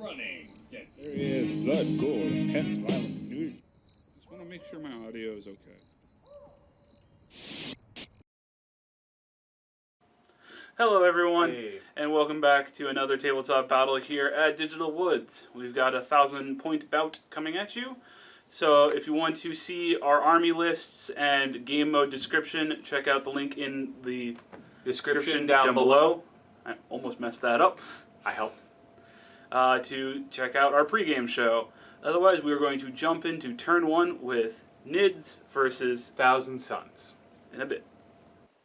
running. There is blood, gore, hence violent nudity. Just want to make sure my audio is okay. Hello everyone, Hey. and welcome back to another tabletop battle here at Digital Woods. We've got a 1,000-point bout coming at you. So if you want to see our army lists and game mode description, check out the link in the description down below. I almost messed that up. I helped. To check out our pregame show. Otherwise, we are going to jump into turn one with Nids versus Thousand Suns. in a bit.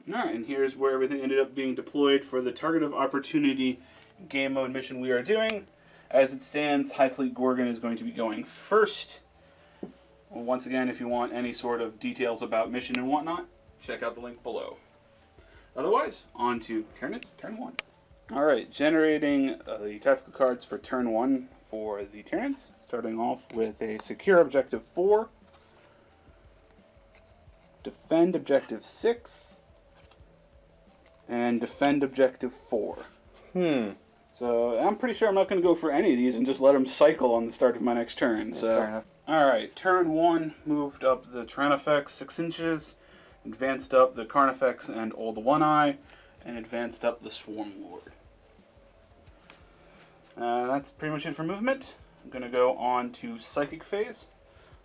Alright, and here's where everything ended up being deployed for the Target of Opportunity game mode mission we are doing. As it stands, High Fleet Gorgon is going to be going first. Well, once again, if you want any sort of details about mission and whatnot, check out the link below. Otherwise, on to Tyranids, turn one. Alright, generating the tactical cards for turn one for the Tyranids, starting off with a Secure Objective 4, Defend Objective 6, and Defend Objective 4. So I'm pretty sure I'm not going to go for any of these and just let them cycle on the start of my next turn. Fair So, enough. alright, turn one, moved up the Tyrannofex 6 inches, advanced up the Carnifex and Old One-Eye, and advanced up the Swarm Lord. That's pretty much it for movement. I'm going to go on to Psychic Phase.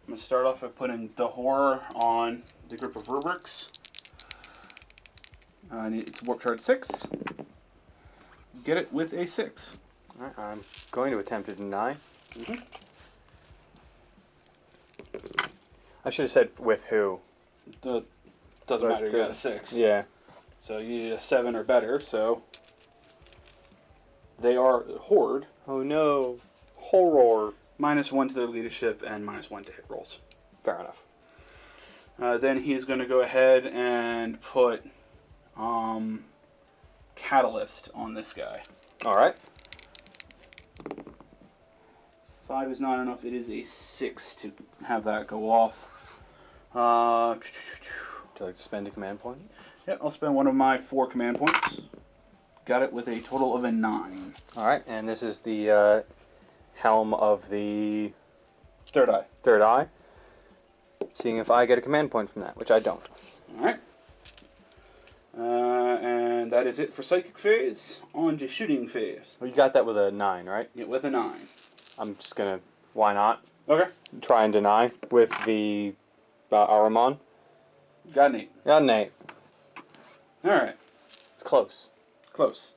I'm going to start off by putting the Horror on the group of rubrics. I need it's warp charge 6. Get it with a 6. Alright, I'm going to attempt to deny. I should have said with who. Doesn't matter, you got a 6. Yeah. So you need a 7 or better, so they are Horde. Oh no. Horror. -1 to their leadership and -1 to hit rolls. Fair enough. Then he's going to go ahead and put Catalyst on this guy. Alright. 5 is not enough. It is a 6 to have that go off. Would you like to spend a command point? Yeah, I'll spend one of my 4 command points. Got it with a total of a 9. Alright, and this is the helm of the Third eye. third eye. Seeing if I get a command point from that, which I don't. Alright. And that is it for Psychic Phase. On to Shooting Phase. Well, you got that with a 9, right? Yeah, with a 9. I'm just gonna, why not? Okay. Try and deny with the Aramon. Got an 8. Got an 8. Alright. It's close. Close.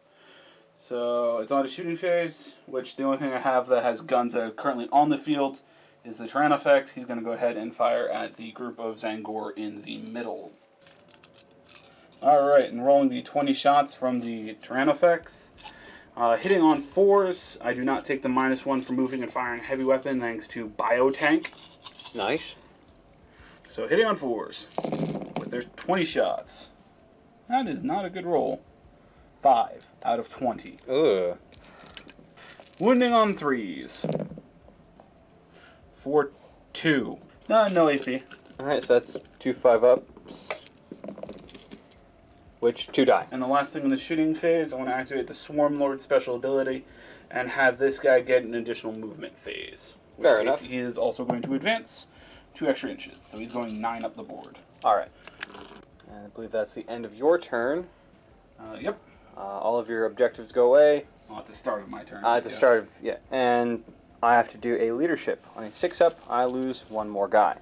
So it's on to Shooting Phase, which the only thing I have that has guns that are currently on the field is the Tyrannofex. He's going to go ahead and fire at the group of Zangor in the middle. Alright, and rolling the 20 shots from the Tyrannofex. Hitting on 4s, I do not take the -1 for moving and firing a heavy weapon thanks to Biotank. Nice. So hitting on 4s with their 20 shots. That is not a good roll. 5 out of 20. Ugh. Wounding on 3s. For 2. No AP. Alright, so that's 2 5-ups. Which 2 die. And the last thing in the Shooting Phase, I want to activate the Swarm Lord special ability and have this guy get an additional movement phase. In which Fair case enough. He is also going to advance 2 extra inches, so he's going 9 up the board. Alright. And I believe that's the end of your turn. Yep. All of your objectives go away. Well, at the start of my turn. At the start of, yeah. And I have to do a leadership. On a 6-up, I lose 1 more guy.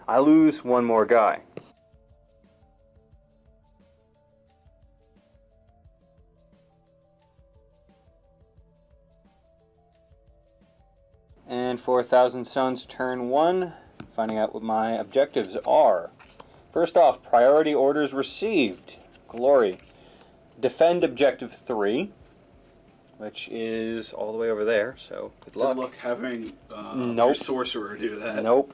I lose 1 more guy. And for 1,000 Suns, turn 1, finding out what my objectives are. First off, priority orders received. Glory. Defend Objective 3, which is all the way over there, so good luck. Good luck having Nope. your sorcerer do that. Nope.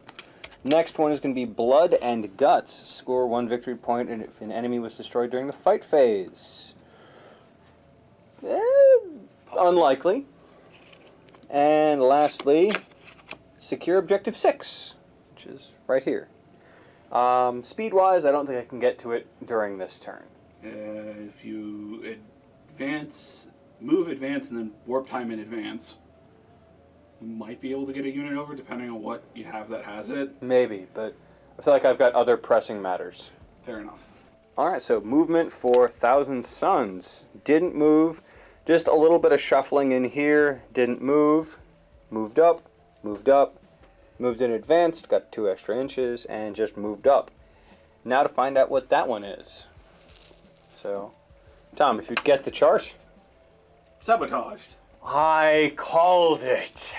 Next one is going to be Blood and Guts. Score 1 victory point if an enemy was destroyed during the fight phase. Unlikely. And lastly, Secure Objective 6, which is right here. Speed-wise, I don't think I can get to it during this turn. If you advance move, advance, and then warp time in advance, you might be able to get a unit over depending on what you have that has it. Maybe, but I feel like I've got other pressing matters. Fair enough. Alright, so movement for Thousand Suns. Didn't move. Just a little bit of shuffling in here. Didn't move. Moved up. Moved up. Moved in advanced. Got 2 extra inches. And just moved up. Now to find out what that one is. So, Tom, if you'd get the chart. Sabotaged. I called it.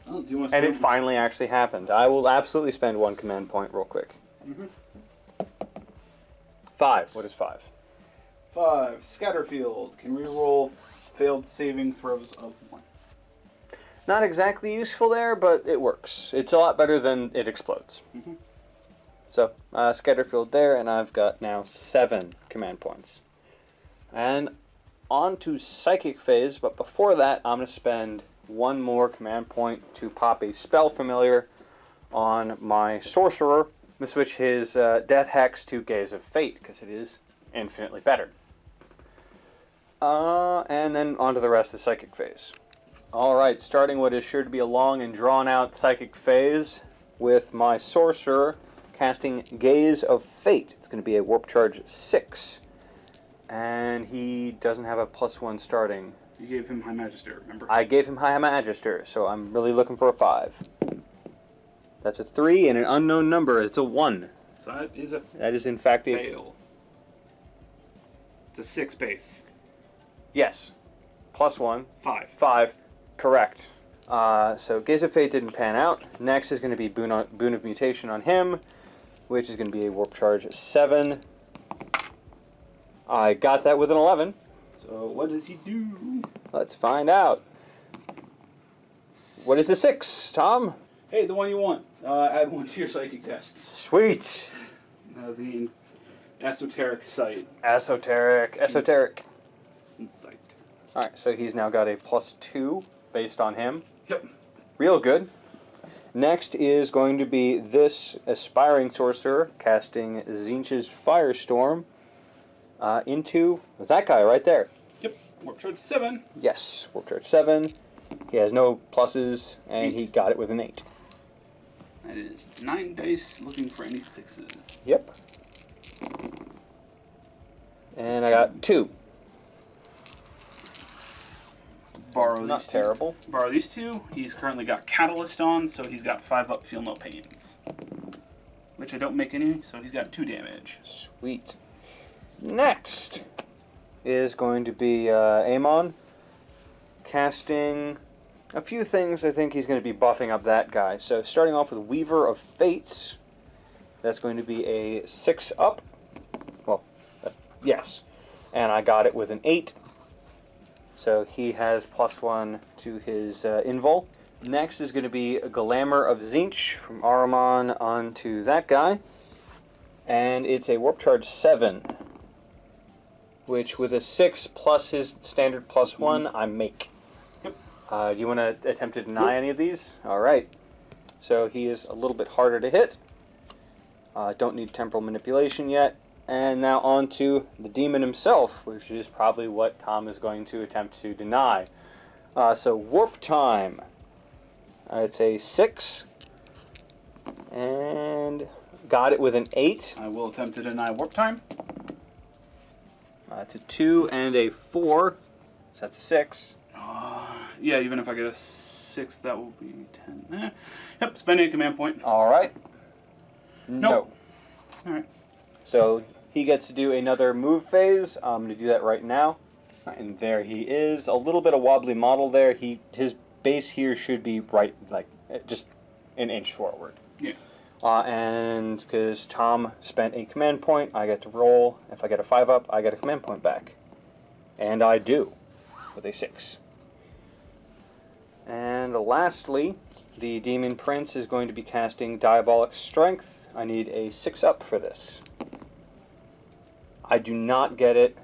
Oh, do you want And it finally actually happened. I will absolutely spend 1 command point real quick. 5. What is 5? 5. Scatterfield. Can reroll failed saving throws of 1. Not exactly useful there, but it works. It's a lot better than it explodes. So, Scatterfield there, and I've got now 7 command points. And on to Psychic Phase, but before that, I'm going to spend 1 more command point to pop a Spell Familiar on my Sorcerer, to switch his Death Hex to Gaze of Fate, because it is infinitely better. And then on to the rest of the Psychic Phase. Alright, starting what is sure to be a long and drawn-out Psychic Phase with my Sorcerer casting Gaze of Fate. It's going to be a Warp Charge 6. And he doesn't have a +1 starting. You gave him High Magister, remember? I gave him High Magister, so I'm really looking for a 5. That's a 3 and an unknown number. It's a 1. So that is in fact a fail. It's a 6 base. Yes. +1. 5. 5. Correct. So Gaze of Fate didn't pan out. Next is going to be Boon of Mutation on him, which is going to be a Warp Charge 7. I got that with an 11. So what does he do? Let's find out. What is the 6, Tom? Hey, the one you want. Add 1 to your psychic tests. Sweet. The esoteric sight. Esoteric. Insight. Alright, so he's now got a +2 based on him. Yep. Real good. Next is going to be this Aspiring Sorcerer casting Tzeentch's Firestorm into that guy right there. Yep. Warp Charge 7. Yes, Warp Charge 7. He has no pluses, and 8. he got it with an 8. That is 9 dice looking for any 6s. Yep. And I got 2. Borrow Not these terrible. Borrow these 2. He's currently got Catalyst on, so he's got 5 up, feel no pains. Which I don't make any, so he's got 2 damage. Sweet. Next is going to be Amon casting a few things. I think he's going to be buffing up that guy. So starting off with Weaver of Fates. That's going to be a 6 up. Well, yes. And I got it with an 8. So he has +1 to his invul. Next is going to be a Glamour of Tzeentch from Ahriman onto that guy. And it's a Warp Charge 7. Which with a 6 plus his standard +1, I make. Yep. Do you want to attempt to deny any of these? Alright. So he is a little bit harder to hit. Don't need Temporal Manipulation yet. And now on to the demon himself, which is probably what Tom is going to attempt to deny. So Warp Time. It's a 6. And got it with an 8. I will attempt to deny Warp Time. It's a 2 and a 4. So that's a 6. Yeah, even if I get a 6, that will be 10. Yep, spending a command point. Alright. Nope. Alright. So he gets to do another move phase. I'm going to do that right now. And there he is. A little bit of wobbly model there. His base here should be right, like, just an inch forward. Yeah. And because Tom spent a command point, I get to roll. If I get a 5 up, I get a command point back. And I do, with a 6. And lastly, the Demon Prince is going to be casting Diabolic Strength. I need a 6 up for this. I do not get it.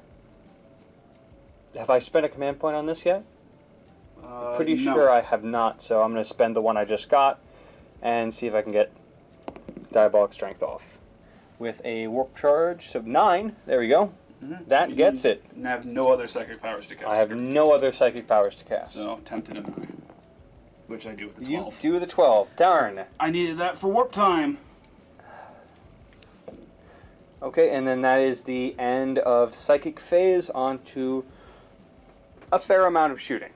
Have I spent a command point on this yet? Pretty no. sure I have not, so I'm going to spend the one I just got and see if I can get Diabolic Strength off. With a Warp Charge, so 9, there we go. That gets it. And I have no other psychic powers to cast. I have no other psychic powers to cast. So, tempted am I. Which I do with the 12. You do the 12. Darn. I needed that for warp time. Okay, and then that is the end of Psychic Phase, on to a fair amount of shooting.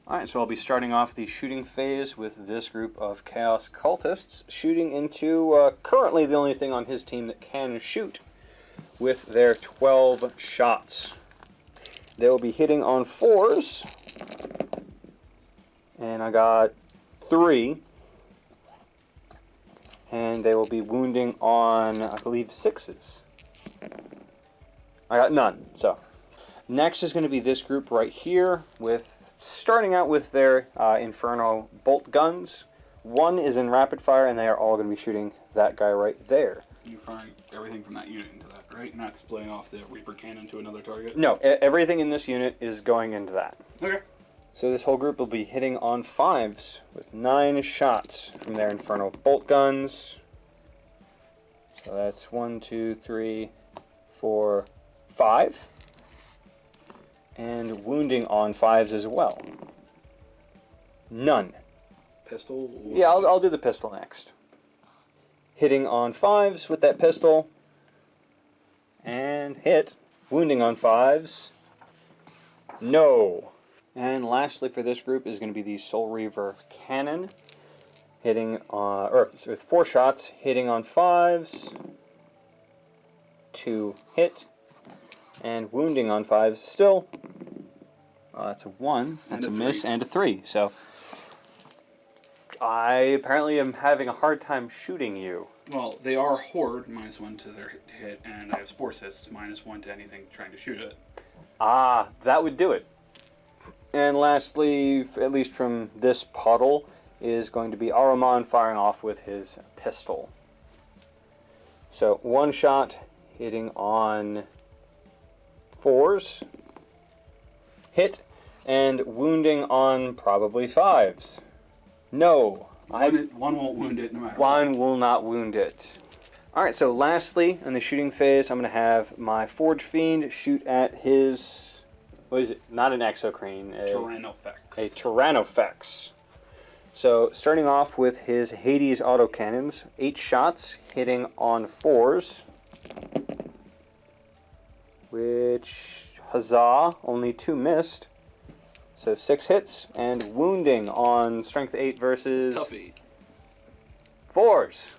Alright, so I'll be starting off the shooting phase with this group of Chaos Cultists, shooting into currently the only thing on his team that can shoot, with their 12 shots. They will be hitting on 4s, and I got 3, and they will be wounding on, I believe, 6s. I got none, so. Next is going to be this group right here, with starting out with their Inferno bolt guns. 1 is in rapid fire, and they are all going to be shooting that guy right there. You firing everything from that unit into that, right? You're not splitting off the Reaper cannon to another target? No, everything in this unit is going into that. Okay. So this whole group will be hitting on 5s with 9 shots from their Inferno bolt guns. So that's 1, 2, 3, 4, 5. And wounding on 5s as well. None. Pistol? Or... Yeah, I'll do the pistol next. Hitting on 5s with that pistol. And hit. Wounding on 5s. No. And lastly for this group is going to be the Soul Reaver Cannon. Hitting on, with 4 shots, hitting on 5s. 2 hit. And wounding on 5s still. That's a 1, that's a miss, and a 3. So I apparently am having a hard time shooting you. Well, they are Horde, -1 to their hit, and I have Spore Cysts, -1 to anything trying to shoot it. Ah, that would do it. And lastly, at least from this puddle, is going to be Ahriman firing off with his pistol. So 1 shot hitting on 4s, hit, and wounding on probably 5s. No. One won't wound it no matter One will not wound it. Alright, so lastly, in the shooting phase, I'm going to have my Forge Fiend shoot at his... What is it? Not an Exocrine. Tyrannofex. A Tyrannofex. So, starting off with his Hades autocannons, 8 shots, hitting on 4s. Which, huzzah, only 2 missed. So 6 hits, and wounding on strength 8 versus... Tuffy. 4s.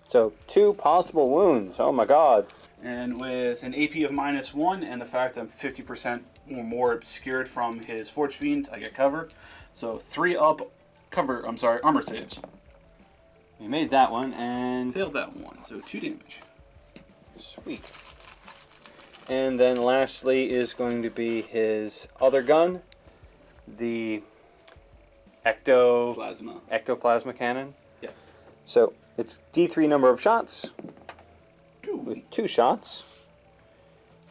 So 2 possible wounds, oh my god. And with an AP of -1 and the fact I'm 50% or more obscured from his Forge Fiend, I get cover. So 3 up armor saves. You made that one, and... Failed that one, so 2 damage. Sweet. And then lastly is going to be his other gun, the Ectoplasma Cannon. Yes. So it's D3 number of shots, 2. with 2 shots,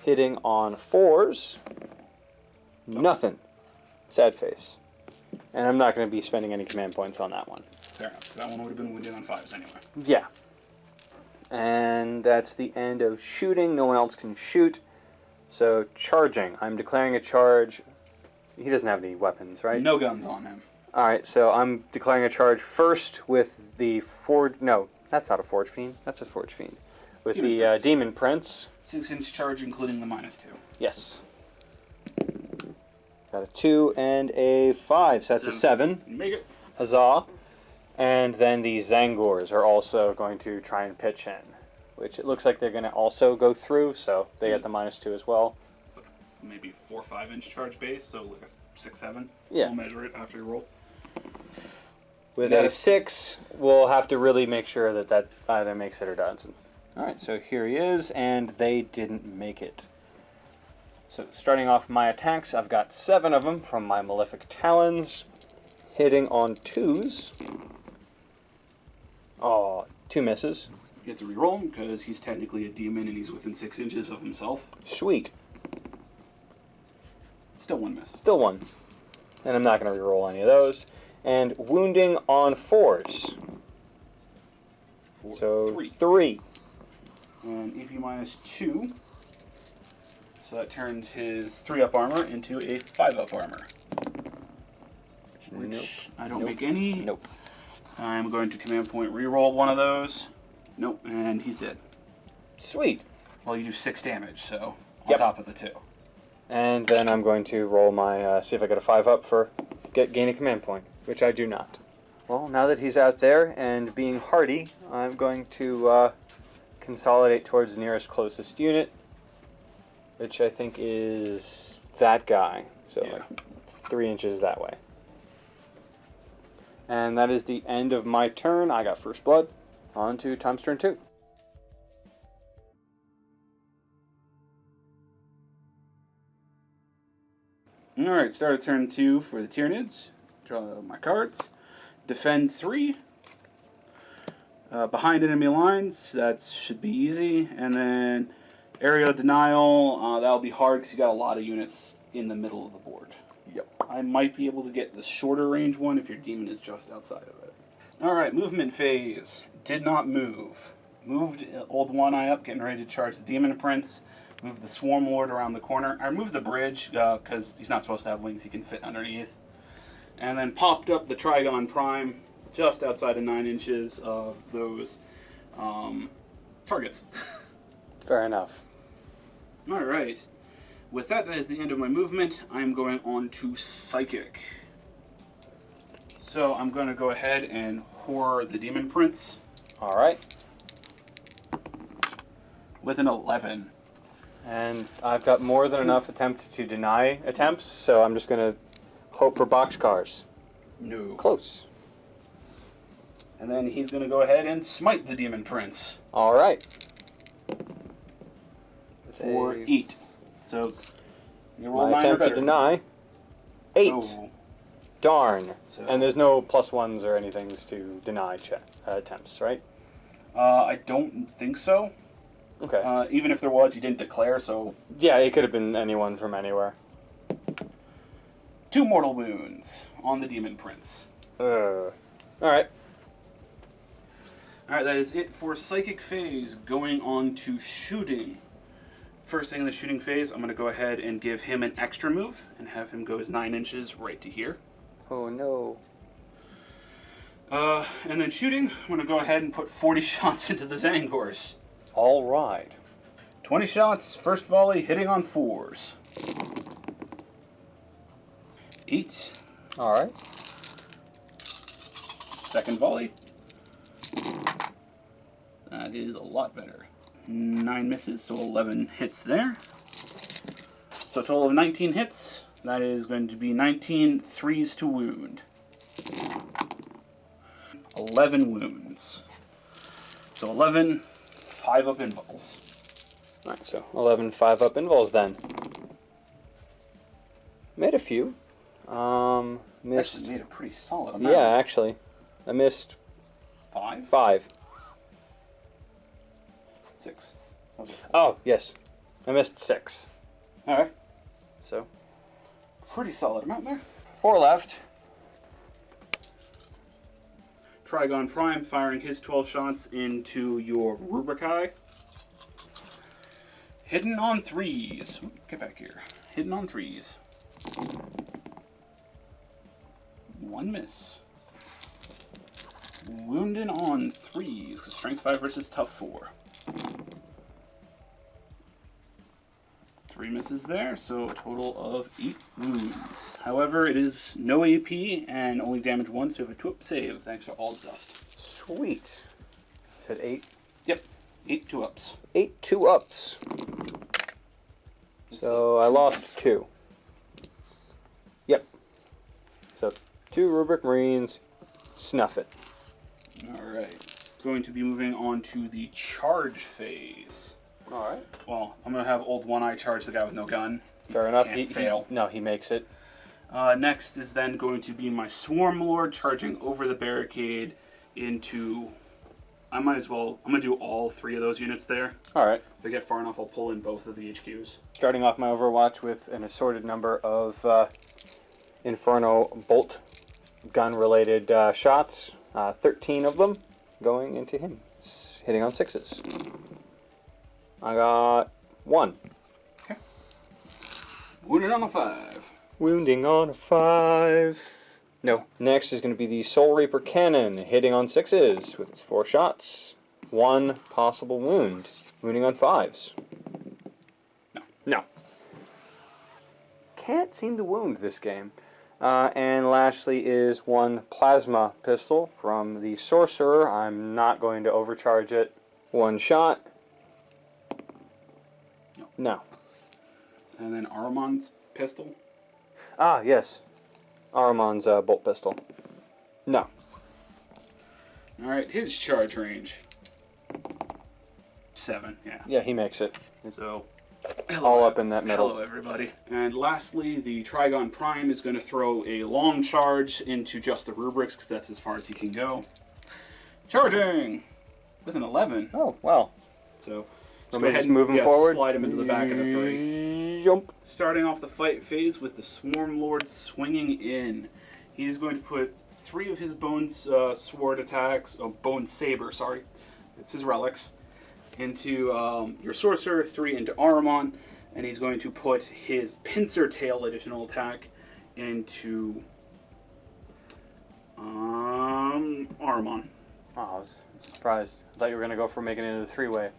hitting on 4s, nothing. Sad face. And I'm not going to be spending any command points on that one. Fair enough, that one would have been wounded on 5s anyway. Yeah. And that's the end of shooting. No one else can shoot. So, charging. I'm declaring a charge. He doesn't have any weapons, right? No guns on him. Alright, so I'm declaring a charge first with the Forge... No, that's not a Forge Fiend. That's a Forge Fiend. With the Demon Prince. 6-inch charge, including the -2. Yes. Got a 2 and a 5, so that's a 7. Make it. Huzzah. And then the Zangors are also going to try and pitch in, which it looks like they're going to also go through, so they get the -2 as well. It's like maybe 4 or 5-inch charge base, so like a 6-7. Yeah. We'll measure it after you roll. With a 6, we'll have to really make sure that that either makes it or doesn't. Alright, so here he is, and they didn't make it. So starting off my attacks, I've got 7 of them from my Malefic Talons, hitting on 2s. Oh, 2 misses. You have to reroll him because he's technically a demon and he's within 6 inches of himself. Sweet. Still 1 miss. Still 1. And I'm not going to reroll any of those. And wounding on 4s. So 3. EP -2. So that turns his 3-up armor into a 5-up armor. Which Nope. I don't Nope. make any. Nope. I'm going to command point reroll one of those. Nope, and he's dead. Sweet. Well, you do 6 damage, so on Yep. top of the 2. And then I'm going to roll my, see if I get a 5-up for gain a command point, which I do not. Well, now that he's out there and being hardy, I'm going to consolidate towards the nearest closest unit, which I think is that guy. So Yeah. like 3 inches that way. And that is the end of my turn. I got first blood. On to Tom's turn 2. Alright, start of turn 2 for the Tyranids. Draw my cards. Defend 3. Behind enemy lines, that should be easy. And then area denial, that'll be hard because you got a lot of units in the middle of the board. Yep. I might be able to get the shorter range one if your demon is just outside of it. Alright, movement phase. Did not move. Moved Old One-Eye up, getting ready to charge the Demon Prince. Moved the Swarm Lord around the corner. I removed the bridge because he's not supposed to have wings he can fit underneath. And then popped up the Trigon Prime just outside of 9 inches of those targets. Fair enough. Alright. With that, that is the end of my movement. I'm going on to Psychic. So I'm going to go ahead and Horror the Demon Prince Alright. with an 11. And I've got more than enough attempt to deny attempts, so I'm just going to hope for boxcars. No. Close. And then he's going to go ahead and smite the Demon Prince Alright. for 8. So you roll My 9 or attempt to better. deny. 8. Oh, Darn. So- And there's no +1s or anything to deny attempts, right? I don't think so. Okay. Even if there was, you didn't declare, so Yeah, it could have been anyone from anywhere. 2 mortal wounds on the Demon Prince. Alright. Alright, that is it for Psychic phase. Going on to Shooting. First thing in the Shooting phase, I'm going to go ahead and give him an extra move and have him go his 9 inches right to here. Oh no. And then Shooting, I'm going to go ahead and put 40 shots into the Zangors. Alright. 20 shots, first volley, hitting on 4s. 8. Alright. Second volley. That is a lot better. 9 misses, so 11 hits there. So a total of 19 hits. That is going to be 19 threes to wound. 11 wounds. So 11 5-up invols. Alright, so 11 5-up invols then. Made a few. Missed. Actually made a pretty solid amount. Yeah, actually. I missed 5? 5. 6. That was a 4. Oh, yes. I missed 6. Alright. So, Pretty solid amount there. 4 left. Trigon Prime firing his 12 shots into your Rubrikai. Hidden on 3s. Get back here. Hidden on 3s. 1 miss. Wounded on 3s. Strength 5 versus Tough 4. 3 misses there, so a total of 8 wounds. However, it is no AP and only damage 1, so you have a 2-up save thanks to all dust. Sweet. Said 8. Yep, 8 2-ups. 8 2-ups. So I lost 2. Yep. So 2 Rubric Marines. Snuff it. Alright. Going to be moving on to the charge phase. Alright. Well, I'm going to have Old One-Eye charge the guy with no gun. Fair enough. Can't fail. No, he makes it. Next is then going to be my Swarm Lord charging over the barricade into... I'm going to do all 3 of those units there. Alright. If I get far enough, I'll pull in both of the HQs. Starting off my Overwatch with an assorted number of Inferno bolt gun-related shots. 13 of them going into him, hitting on 6s. I got 1. Okay. Wounded on a 5. Wounding on a 5. No. Next is going to be the Soul Reaper Cannon, hitting on 6s with its 4 shots. 1 possible wound. Wounding on 5s. No. No. Can't seem to wound this game. And lastly is 1 Plasma Pistol from the Sorcerer. I'm not going to overcharge it. 1 shot. No. No. And then Arumon's pistol. Ah, yes. Arumon's bolt pistol. No. Alright, his charge range. 7, yeah. Yeah, he makes it. So, All up in that middle. Hello, everybody. And lastly, the Trigon Prime is going to throw a long charge into just the rubrics, because that's as far as he can go. Charging! With an 11. Oh, wow. So, Let me just move him forward. Slide him into the back of the 3. Jump. Starting off the fight phase with the Swarm Lord swinging in. He's going to put 3 of his Bone Sword attacks, Bone Saber, sorry. It's his relics. Into your Sorcerer, 3 into Arumon, and he's going to put his Pincer Tail additional attack into Arumon. Oh, I was surprised. I thought you were going to go for making it into a 3-way.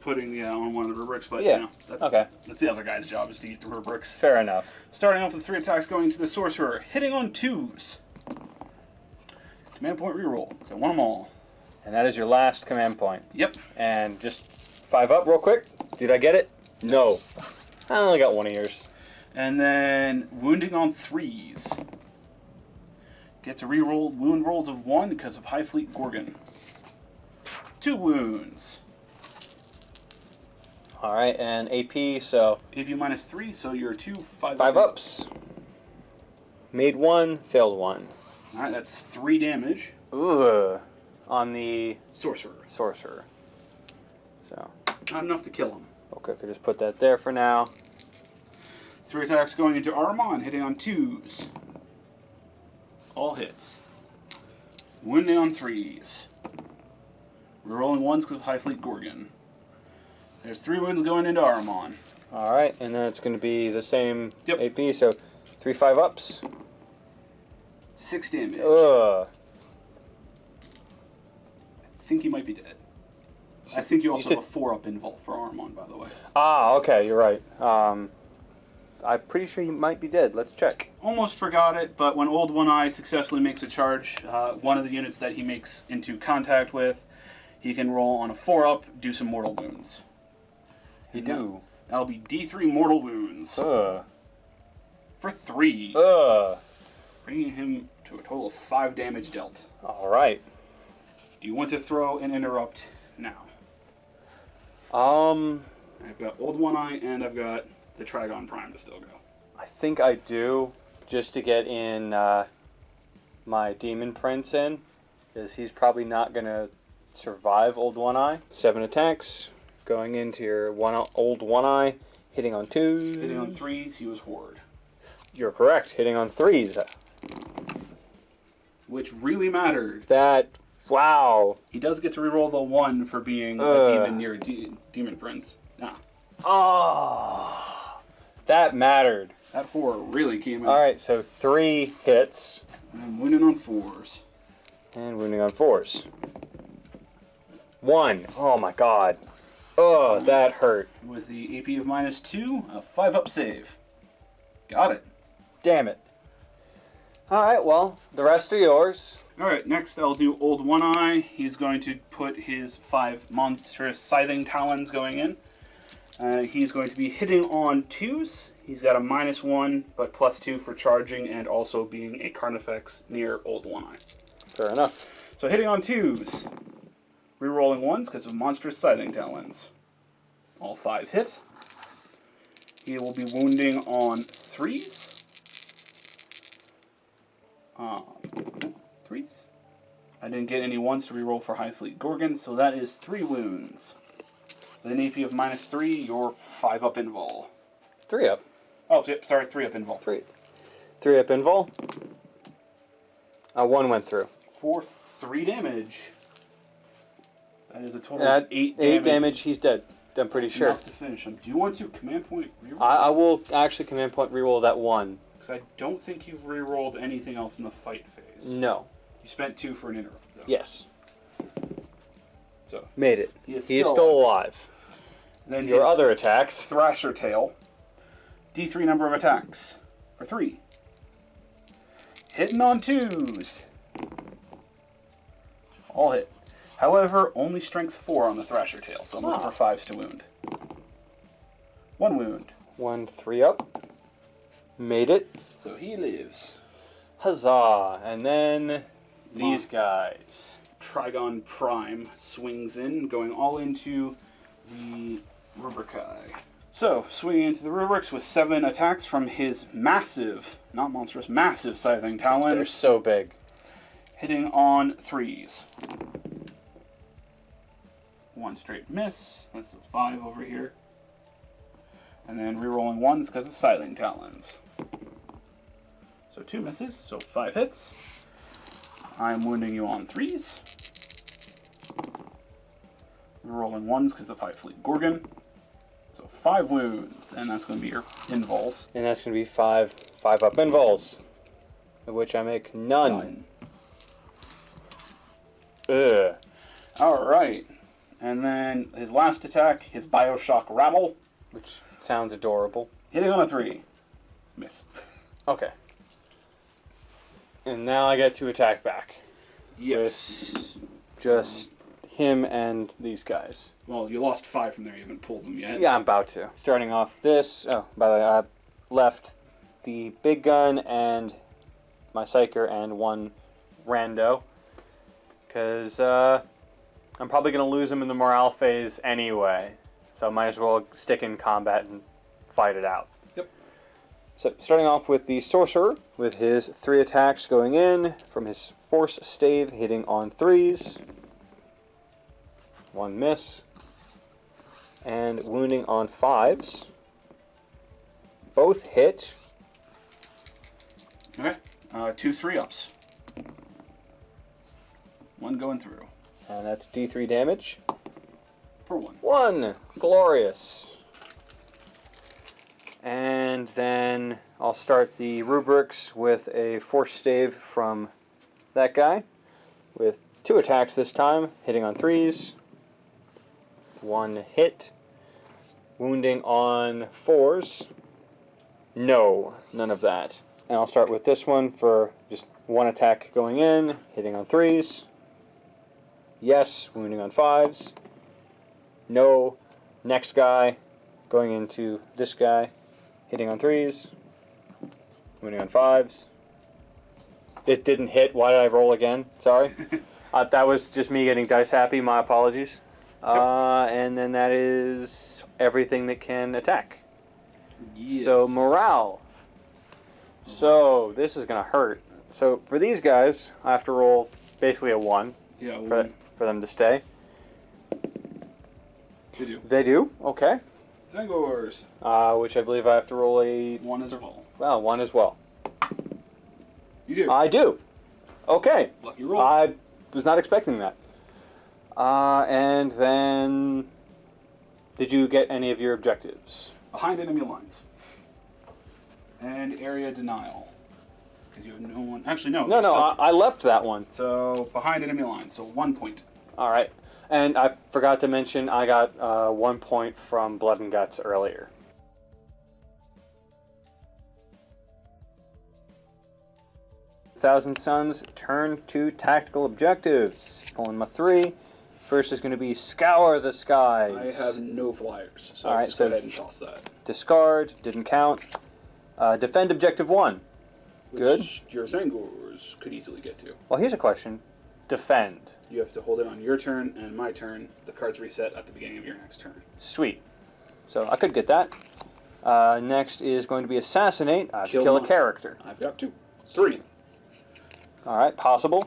Putting on one of the rubrics, but yeah, you know, that's, okay. That's the other guy's job, is to get the rubrics. Fair enough. Starting off with 3 attacks going to the Sorcerer, hitting on 2s. Command point reroll. So I want them all. And that is your last command point. Yep. And just 5 up real quick. Did I get it? No. I only got 1 of yours. And then wounding on 3s. Get to reroll wound rolls of 1 because of High Fleet Gorgon. 2 wounds. Alright, and AP, so... AP minus 3, so you're 2 5 ups. Made 1, failed 1. Alright, that's 3 damage. Ugh. On the... Sorcerer. Sorcerer. So... Not enough to kill him. Okay, could just put that there for now. 3 attacks going into Arumon, hitting on 2s. All hits. Wounding on 3s. We're rolling 1s because of High Fleet Gorgon. There's 3 wounds going into Arumon. Alright, and then it's going to be the same Yep. AP, so 3 5 ups. 6 damage. Ugh. I think he might be dead. I think you also have a 4-up invul for Arumon, by the way. Ah, okay, you're right. I'm pretty sure he might be dead. Let's check. Almost forgot it, but when Old One Eye successfully makes a charge, one of the units that he makes into contact with, he can roll on a 4-up, do some mortal wounds. He do. That'll be D3 mortal wounds. Ugh. For 3. Ugh. Bringing him to a total of 5 damage dealt. Alright. Do you want to throw an interrupt now? I've got Old One Eye and I've got the Trigon Prime to still go. I think I do, just to get in my Demon Prince in, because he's probably not going to survive Old One Eye. 7 attacks, going into your Old One Eye, hitting on 2s. Hitting on 3s, he was Horde. You're correct, hitting on 3s. Which really mattered. That, wow. He does get to reroll the 1 for being a demon near a Demon Prince. Nah. Oh, that mattered. That horror really came out. Alright, so 3 hits. And wounding on 4s. And wounding on 4s. 1. Oh my god. Oh, that hurt. With the AP of minus 2, a 5-up save. Got it. Damn it. Alright, well, the rest are yours. Alright, next I'll do Old One Eye. He's going to put his 5 monstrous scything talons going in. He's going to be hitting on 2s. He's got a -1, but +2 for charging and also being a Carnifex near Old One Eye. Fair enough. So hitting on 2s. Rerolling 1s because of monstrous scything talons. All 5 hit. He will be wounding on 3s. 3s. I didn't get any 1s to reroll for High Fleet Gorgon, so that is 3 wounds. With an AP of -3, you're 5-up invul. 3 up. Oh, sorry, 3-up invul. 3 up invul. 1 went through. For 3 damage. That is a total of 8 damage. 8 damage, he's dead. I'm pretty sure. Enough to finish them. Do you want to command point reroll? I will actually command point reroll that one. Because I don't think you've rerolled anything else in the fight phase. No. You spent 2 for an interrupt, though. Yes. So made it. He is still alive. Then Your his other attacks. Thrasher Tail. D3 number of attacks. For 3. Hitting on 2s. All hit. However, only strength 4 on the Thrasher Tail, so I'm looking for 5s to wound. 1 wound. 1, 3 up. Made it. So he lives. Huzzah. And then these guys. Trigon Prime swings in, going all into the Rubricae. So, swinging into the Rubrics with 7 attacks from his massive, not monstrous, massive Scything Talons. They're so big. Hitting on 3s. 1 straight miss. That's a 5 over here. And then rerolling 1s because of Scything Talons. So 2 misses, so 5 hits. I'm wounding you on 3s. Rerolling 1s because of High Fleet Gorgon. So 5 wounds, and that's going to be your invols. And that's going to be 5 up invols, of which I make none. Ugh. Alright. And then his last attack, his Bioshock Rattle. Which sounds adorable. Hitting on a 3. Miss. Okay. And now I get to attack back. Yes. With just him and these guys. Well, you lost 5 from there. You haven't pulled them yet. Yeah, I'm about to. Starting off this. Oh, by the way, I left the big gun and my Psyker and 1 rando. Because I'm probably going to lose him in the morale phase anyway. So I might as well stick in combat and fight it out. Yep. So starting off with the Sorcerer, with his 3 attacks going in from his Force Stave, hitting on 3s. 1 miss. And wounding on 5s. Both hit. Okay. 2 3-ups. 1 going through. And that's D3 damage. For 1. 1! Glorious. And then I'll start the Rubrics with a Force Stave from that guy. With 2 attacks this time, hitting on 3s. 1 hit. Wounding on 4s. No, none of that. And I'll start with this one for just 1 attack going in, hitting on 3s. Yes, wounding on 5s. No. Next guy, going into this guy, hitting on 3s. Wounding on 5s. It didn't hit. Why did I roll again? Sorry. That was just me getting dice happy. My apologies. And then that is everything that can attack. Yes. So morale. So this is going to hurt. So for these guys, I have to roll basically a 1 Yeah, for them to stay. They do. They do? Okay. Zangors. Which I believe I have to roll a... 1 as well. Well, 1 as well. You do. I do. Okay. Lucky roll. I was not expecting that. And then... Did you get any of your objectives? Behind enemy lines. And area denial. Because you have no one... Actually, no. No, you're no, stuck. I left that one. So, behind enemy lines. So, 1 point. All right. And I forgot to mention I got 1 point from Blood and Guts earlier. Thousand Suns, turn to tactical objectives. Pulling my 3. First is going to be Scour the Skies. I have no flyers. So, All right, just so go ahead and toss that. Discard, didn't count. Defend objective 1. Good. Which your Zangors could easily get to. Well, here's a question. Defend. You have to hold it on your turn and my turn. The cards reset at the beginning of your next turn. Sweet. So I could get that. Next is going to be Assassinate. I have to kill a one. character. I've got 2. 3. All right, possible.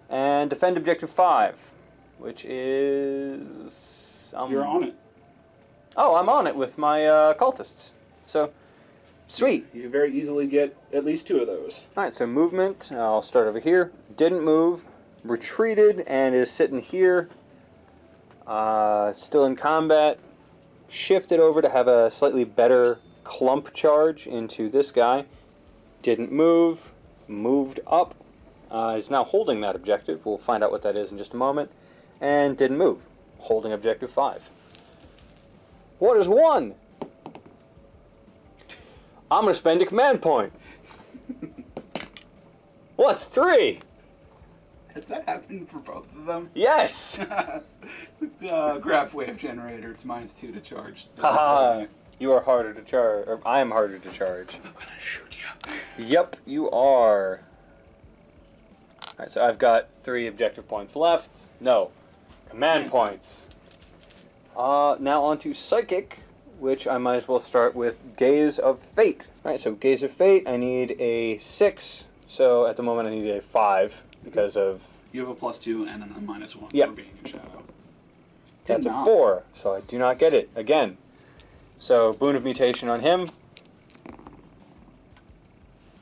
And Defend objective 5, which is... You're on it. Oh, I'm on it with my cultists. So, sweet. You can very easily get at least 2 of those. All right, so movement. I'll start over here. Didn't move. Retreated and is sitting here. Still in combat. shifted over to have a slightly better clump charge into this guy. Didn't move, moved up. Is now holding that objective. We'll find out what that is in just a moment. And didn't move, holding objective 5. What is 1? I'm going to spend a command point. What's 3? Has that happened for both of them? Yes! It's a graph wave generator. It's -2 to charge. Haha, you are harder to charge, or I am harder to charge. I'm gonna shoot you. Yep, you are. Alright, so I've got 3 objective points left. No, command points. Now on to Psychic, which I might as well start with Gaze of Fate. Alright, so Gaze of Fate, I need a 6. So at the moment I need a 5 because of... You have a +2 and then a -1 Yep. for being in shadow. That's a 4, so I do not get it again. So Boon of Mutation on him.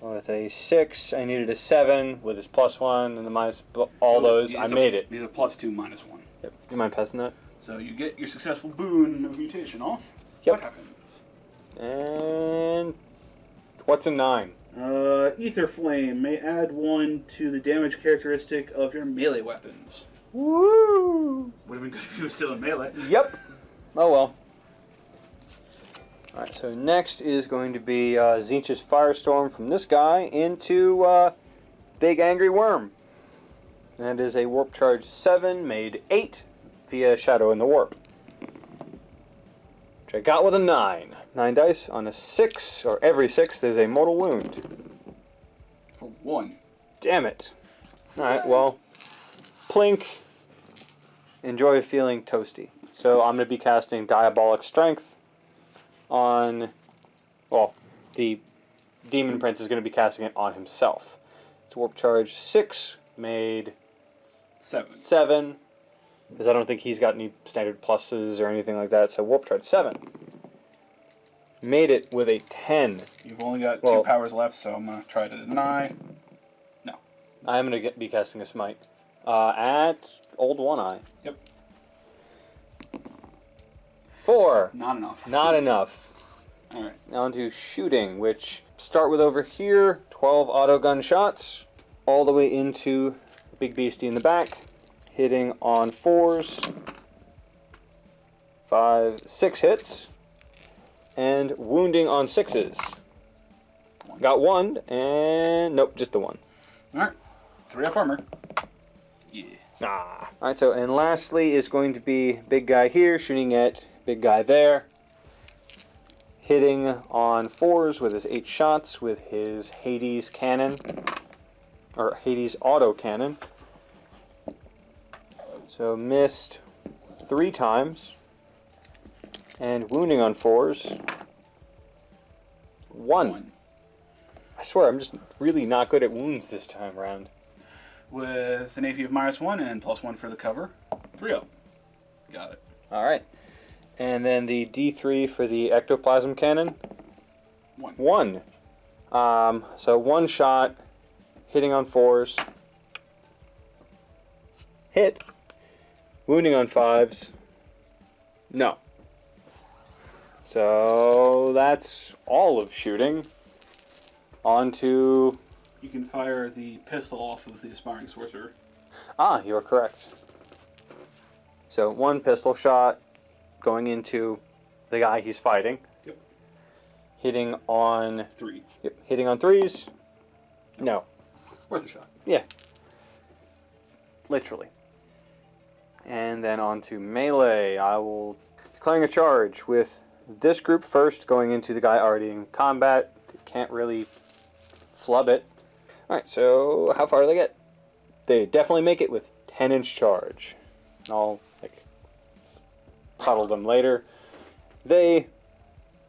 With a 6, I needed a 7 with his +1 and the minus all those. I made it. Need a +2, -1. Yep. Do you mind passing that? So you get your successful Boon of Mutation off. Yep. What happens? And what's a 9? Ether Flame may add 1 to the damage characteristic of your melee weapons. Woo! Would have been good if he was still in melee. Yep. Oh well. Alright, so next is going to be Zinch's Firestorm from this guy into Big Angry Worm. That is a Warp Charge 7, made 8 via Shadow in the Warp. Which I got with a 9. 9 dice on a 6, or every 6, there's a mortal wound. For 1. Damn it. Alright, well, plink. Enjoy feeling toasty. So I'm going to be casting Diabolic Strength on, well, the Demon Prince is going to be casting it on himself. It's Warp Charge 6, made 7. Because I don't think he's got any standard pluses or anything like that, so Warp Charge 7. Made it with a 10. You've only got 2 powers left, so I'm going to try to deny. No. I'm going to be casting a Smite at Old One Eye. Yep. 4. Not enough. Not enough. Alright. Now on to shooting, which start with over here, 12 auto gun shots, all the way into the big beastie in the back, hitting on 4s, 5, 6 hits, and wounding on 6s. Got 1, and nope, just the 1. Alright. 3 up armor. Yeah. Ah. Alright, so, and lastly is going to be big guy here, shooting at big guy there. Hitting on 4s with his 8 shots with his Hades cannon. Or Hades auto cannon. So missed 3 times. And wounding on 4s. 1. I swear, I'm just really not good at wounds this time around. With an AP of -1 and +1 for the cover. 3 up. Got it. Alright. And then the D3 for the ectoplasm cannon. 1. So 1 shot, hitting on 4s. Hit. Wounding on 5s. No. So that's all of shooting. On to... You can fire the pistol off of the Aspiring Sorcerer. Ah, you're correct. So 1 pistol shot going into the guy he's fighting. Yep. Hitting on... 3. Yep. Hitting on 3s. No. Worth a shot. Yeah. Literally. And then on to melee. I will... Declaring a charge with this group first, going into the guy already in combat. They can't really flub it. Alright, so how far do they get? They definitely make it with 10-inch charge. I'll huddle them later. They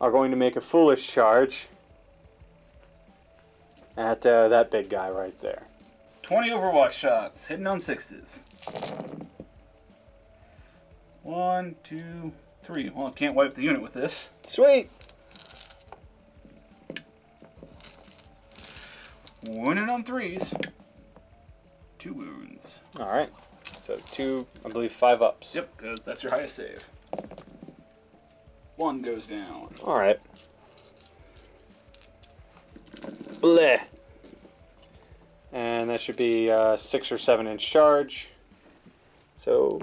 are going to make a foolish charge at that big guy right there. 20 Overwatch shots, hitting on 6s. 1, 2, 3. Well, I can't wipe the unit with this. Sweet! Wounded on 3s. 2 wounds. Alright. So 2, I believe 5 ups. Yep, because that's your highest save. 1 goes down. Alright. Bleh. And that should be 6 or 7 inch charge. So,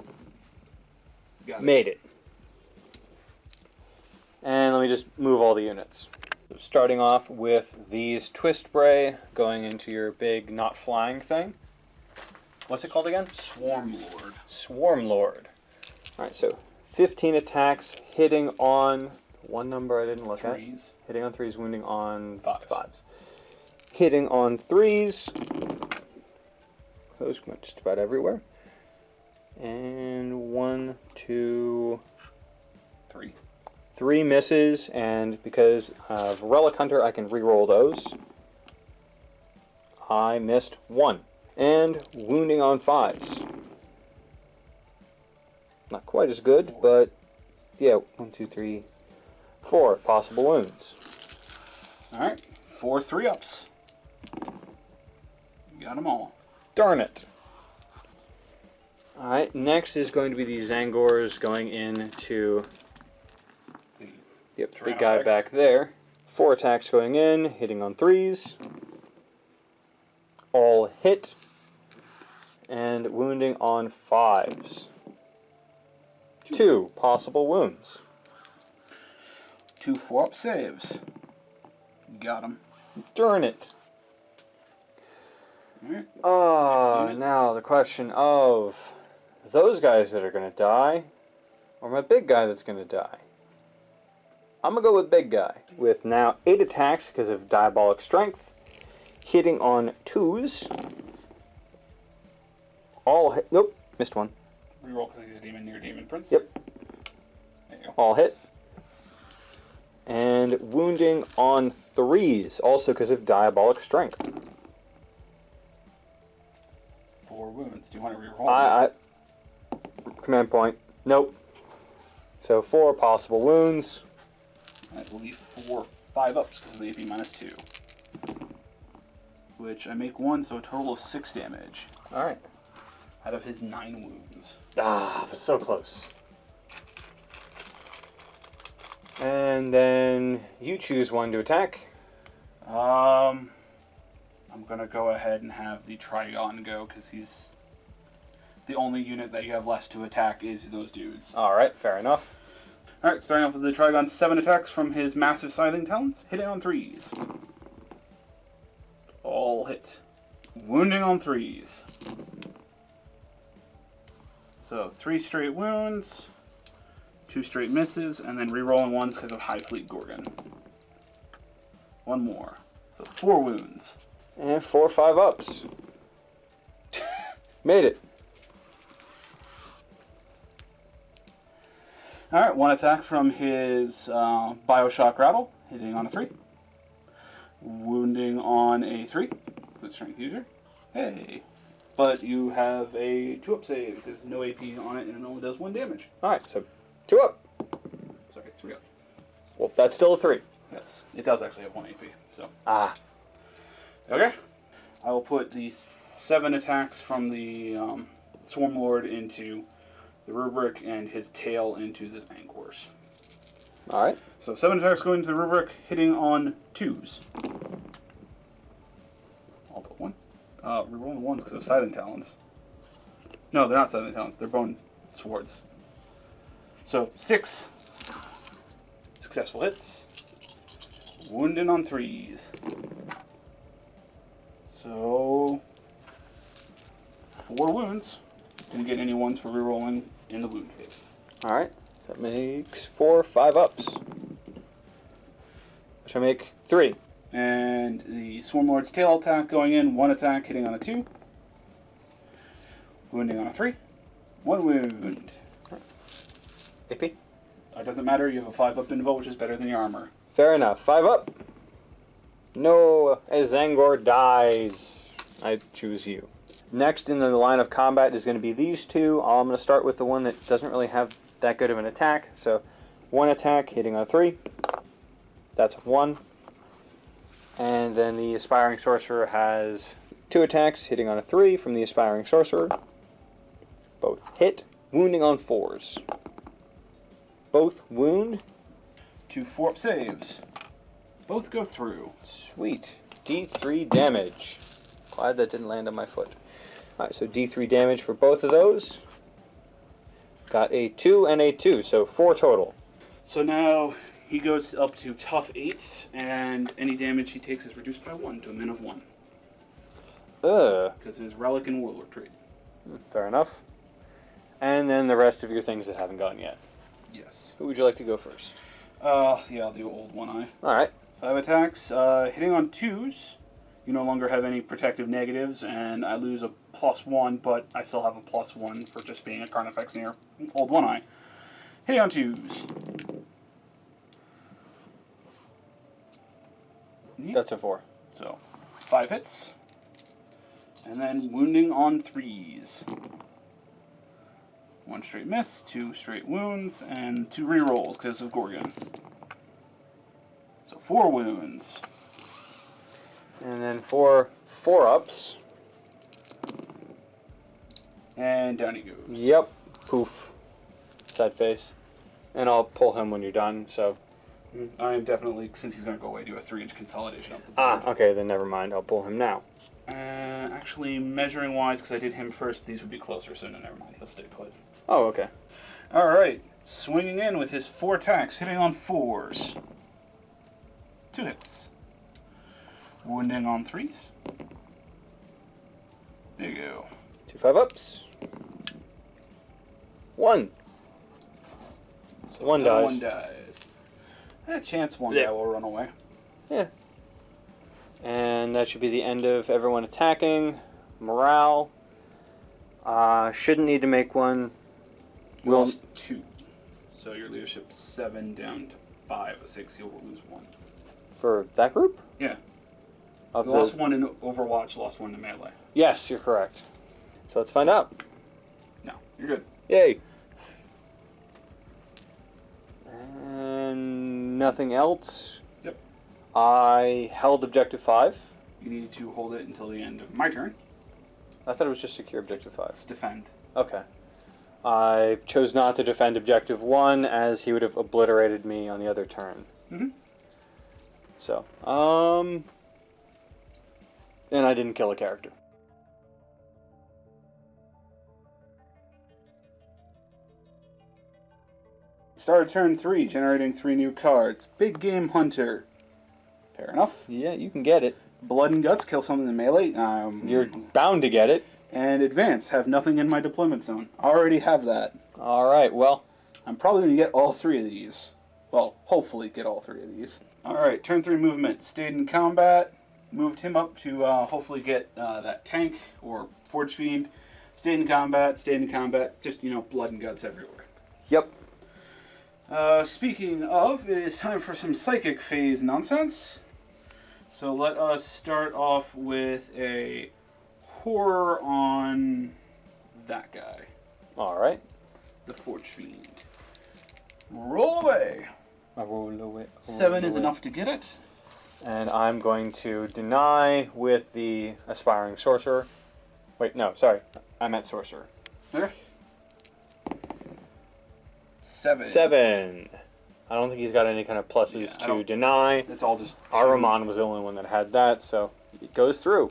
made it. And let me just move all the units. So starting off with these twist bray going into your big not flying thing. What's it called again? Swarm Lord. Swarm Lord. Alright, so 15 attacks, hitting on one number I didn't look at. Hitting on 3s, wounding on 5s. Hitting on 3s. Those went just about everywhere. And 1, 2, 3. 3 misses, and because of Relic Hunter, I can re-roll those. I missed 1. And wounding on 5s. Not quite as good, but yeah, 1, 2, 3, 4 possible wounds. Alright, 4 3-ups. You got them all. Darn it. Alright, next is going to be the Zangors going into the big guy back there. 4 attacks going in, hitting on 3s. All hit. And wounding on 5s. 2 possible wounds. 2 4-up saves. Got them. Darn it. Alright. Oh, now the question of those guys that are going to die, or my big guy that's going to die. I'm going to go with big guy, with now 8 attacks because of Diabolic Strength, hitting on 2s. All hit. Nope, missed 1. Reroll because he's a demon near Demon Prince. Yep. There you go. All hit. And wounding on 3s, also because of Diabolic Strength. 4 wounds. Do you want to reroll? Command point. Nope. So 4 possible wounds. That will be 4 5-ups because of the AP minus 2. Which I make 1, so a total of 6 damage. Alright. Out of his 9 wounds. Ah, so close. And then you choose one to attack. I'm gonna go ahead and have the Trigon go because he's the only unit that you have left to attack is those dudes. Alright, fair enough. Alright, starting off with the Trigon, 7 attacks from his massive scything talons, hitting on 3s. All hit. Wounding on 3s. So 3 straight wounds, 2 straight misses, and then re-rolling 1s because of High Fleet Gorgon. 1 more. So 4 wounds. And 4 5-ups. Made it. Alright, 1 attack from his Bioshock Rattle, hitting on a 3. Wounding on a 3. Good strength user. Hey. But you have a 2-up save because no AP on it and it only does 1 damage. Alright, so 2 up. Sorry, 3 up. Well, that's still a 3. Yes, it does actually have 1 AP. So. Ah. Okay. I will put the 7 attacks from the Swarm Lord into the Rubric and his tail into this Angors. Alright. So 7 attacks going into the Rubric, hitting on 2s. I'll put 1. Rerolling 1s because of Silent Talons. No, they're not Silent Talons. They're Bone Swords. So 6 successful hits. Wounding on 3s. So 4 wounds. Didn't get any 1s for rerolling in the wound phase. Alright. That makes 4 5-ups. Which I make 3. And the Swarm Lord's tail attack going in, 1 attack hitting on a 2. Wounding on a 3. 1 wound. AP? It doesn't matter, you have a 5-up invul, which is better than your armor. Fair enough. 5 up. No, as Zangor dies, I choose you. Next in the line of combat is going to be these two. I'm going to start with the one that doesn't really have that good of an attack. So 1 attack hitting on 3. That's 1. And then the Aspiring Sorcerer has 2 attacks hitting on a 3 from the Aspiring Sorcerer. Both hit, wounding on 4s. Both wound, 2 4-up saves. Both go through. Sweet. D3 damage. Glad that didn't land on my foot. Alright, so D3 damage for both of those. Got a 2 and a 2, so 4 total. So now he goes up to tough 8, and any damage he takes is reduced by 1 to a min of 1. Because of his relic and warlord trait. Fair enough. And then the rest of your things that haven't gone yet. Yes. Who would you like to go first? Yeah, I'll do Old One Eye. Alright. 5 attacks. Hitting on 2s. You no longer have any protective negatives, and I lose a +1, but I still have a +1 for just being a Carnifex near Old One Eye. Hitting on 2s. That's a 4. So, 5 hits. And then wounding on 3s. 1 straight miss, 2 straight wounds, and 2 rerolls because of Gorgon. So 4 wounds. And then for 4-ups. And down he goes. Yep. Poof. Side face. And I'll pull him when you're done, so... I am definitely, since he's going to go away, do a 3-inch consolidation up the board. Okay, then never mind. I'll pull him now. Actually, measuring-wise, because I did him first, these would be closer, so no, never mind. He'll stay put. Oh, okay. Alright. Swinging in with his 4 attacks, hitting on 4s. 2 hits. Wounding on 3s. There you go. 2 5-ups. 1. So 1 dies. 1 dies. A chance one Yeah. guy will run away. Yeah. And that should be the end of everyone attacking. Morale. Shouldn't need to make one. You lost 2. So your leadership's 7 down to 5. A 6, you'll lose 1. For that group? Yeah. Of You lost 1 in Overwatch, lost 1 in Melee. Yes, you're correct. So let's find out. No, you're good. Yay. And nothing else. Yep. I held objective 5. You need to hold it until the end of my turn. I thought it was just secure objective 5. Let's defend. Okay. I chose not to defend objective 1 as he would have obliterated me on the other turn. Mm-hmm. So, and I didn't kill a character. Start turn 3, generating 3 new cards. Big Game Hunter. Fair enough. Yeah, you can get it. Blood and Guts, kill something in melee. You're bound to get it. And Advance, have nothing in my deployment zone. I already have that. Alright, well. I'm probably going to get all 3 of these. Well, hopefully get all 3 of these. Alright, turn 3 movement. Stayed in combat. Moved him up to hopefully get that tank or Forge Fiend. Stayed in combat, just, blood and guts everywhere. Yep. Speaking of, it is time for some psychic phase nonsense. So let us start off with a horror on that guy. Alright. The Forge Fiend. Roll away. I roll away. 7 is enough to get it. And I'm going to deny with the Aspiring Sorcerer. Wait, no, sorry. I meant Sorcerer. There. 7. 7. I don't think he's got any kind of pluses to deny. It's all just... Aramon was the only one that had that, so it goes through.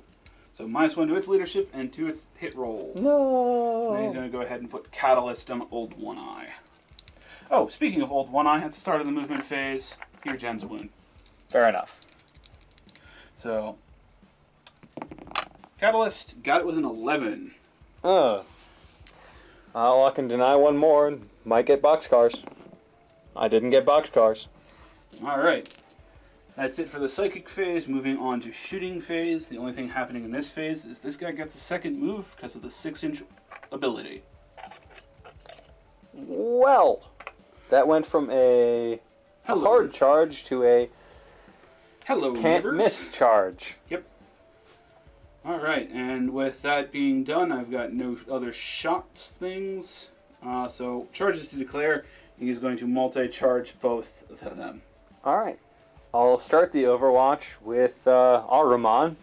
So -1 to its leadership and to its hit rolls. No. And then he's going to go ahead and put Catalyst on Old One Eye. Oh, speaking of Old One Eye, at the start of the movement phase, here gens a wound. Fair enough. So, Catalyst got it with an 11. Well, I can deny one more and might get boxcars. I didn't get boxcars. Alright. That's it for the Psychic phase. Moving on to Shooting phase. The only thing happening in this phase is this guy gets a second move because of the 6-inch ability. Well, that went from a hard charge to a Hello, can't neighbors. miss charge. Yep. Alright, and with that being done, I've got no other shots things. So, charges to declare. He's going to multi-charge both of them. Alright. I'll start the Overwatch with Aramon.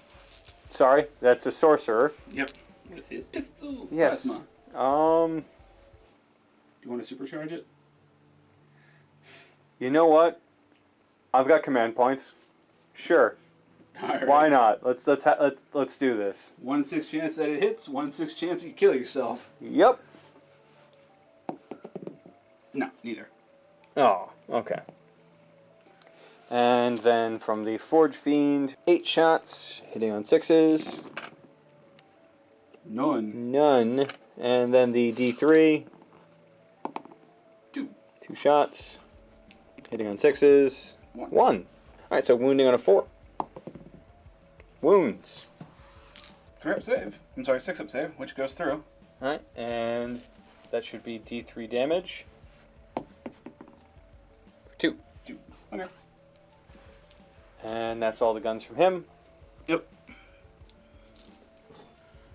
Sorry, that's a sorcerer. Yep. With his pistol. Yes. Plasma. Do you want to supercharge it? You know what? I've got command points. Sure. All right. Why not? Let's do this. 1/6 chance that it hits. 1/6 chance you kill yourself. Yep. No, neither. Oh, okay. And then from the Forge Fiend, 8 shots, hitting on 6s. None. None. And then the D3, 2. 2 shots, hitting on 6s. 1. Alright, so wounding on a 4. Wounds. 3-up save. I'm sorry, 6-up save, which goes through. Alright, and that should be D3 damage. 2. 2. Okay. And that's all the guns from him. Yep.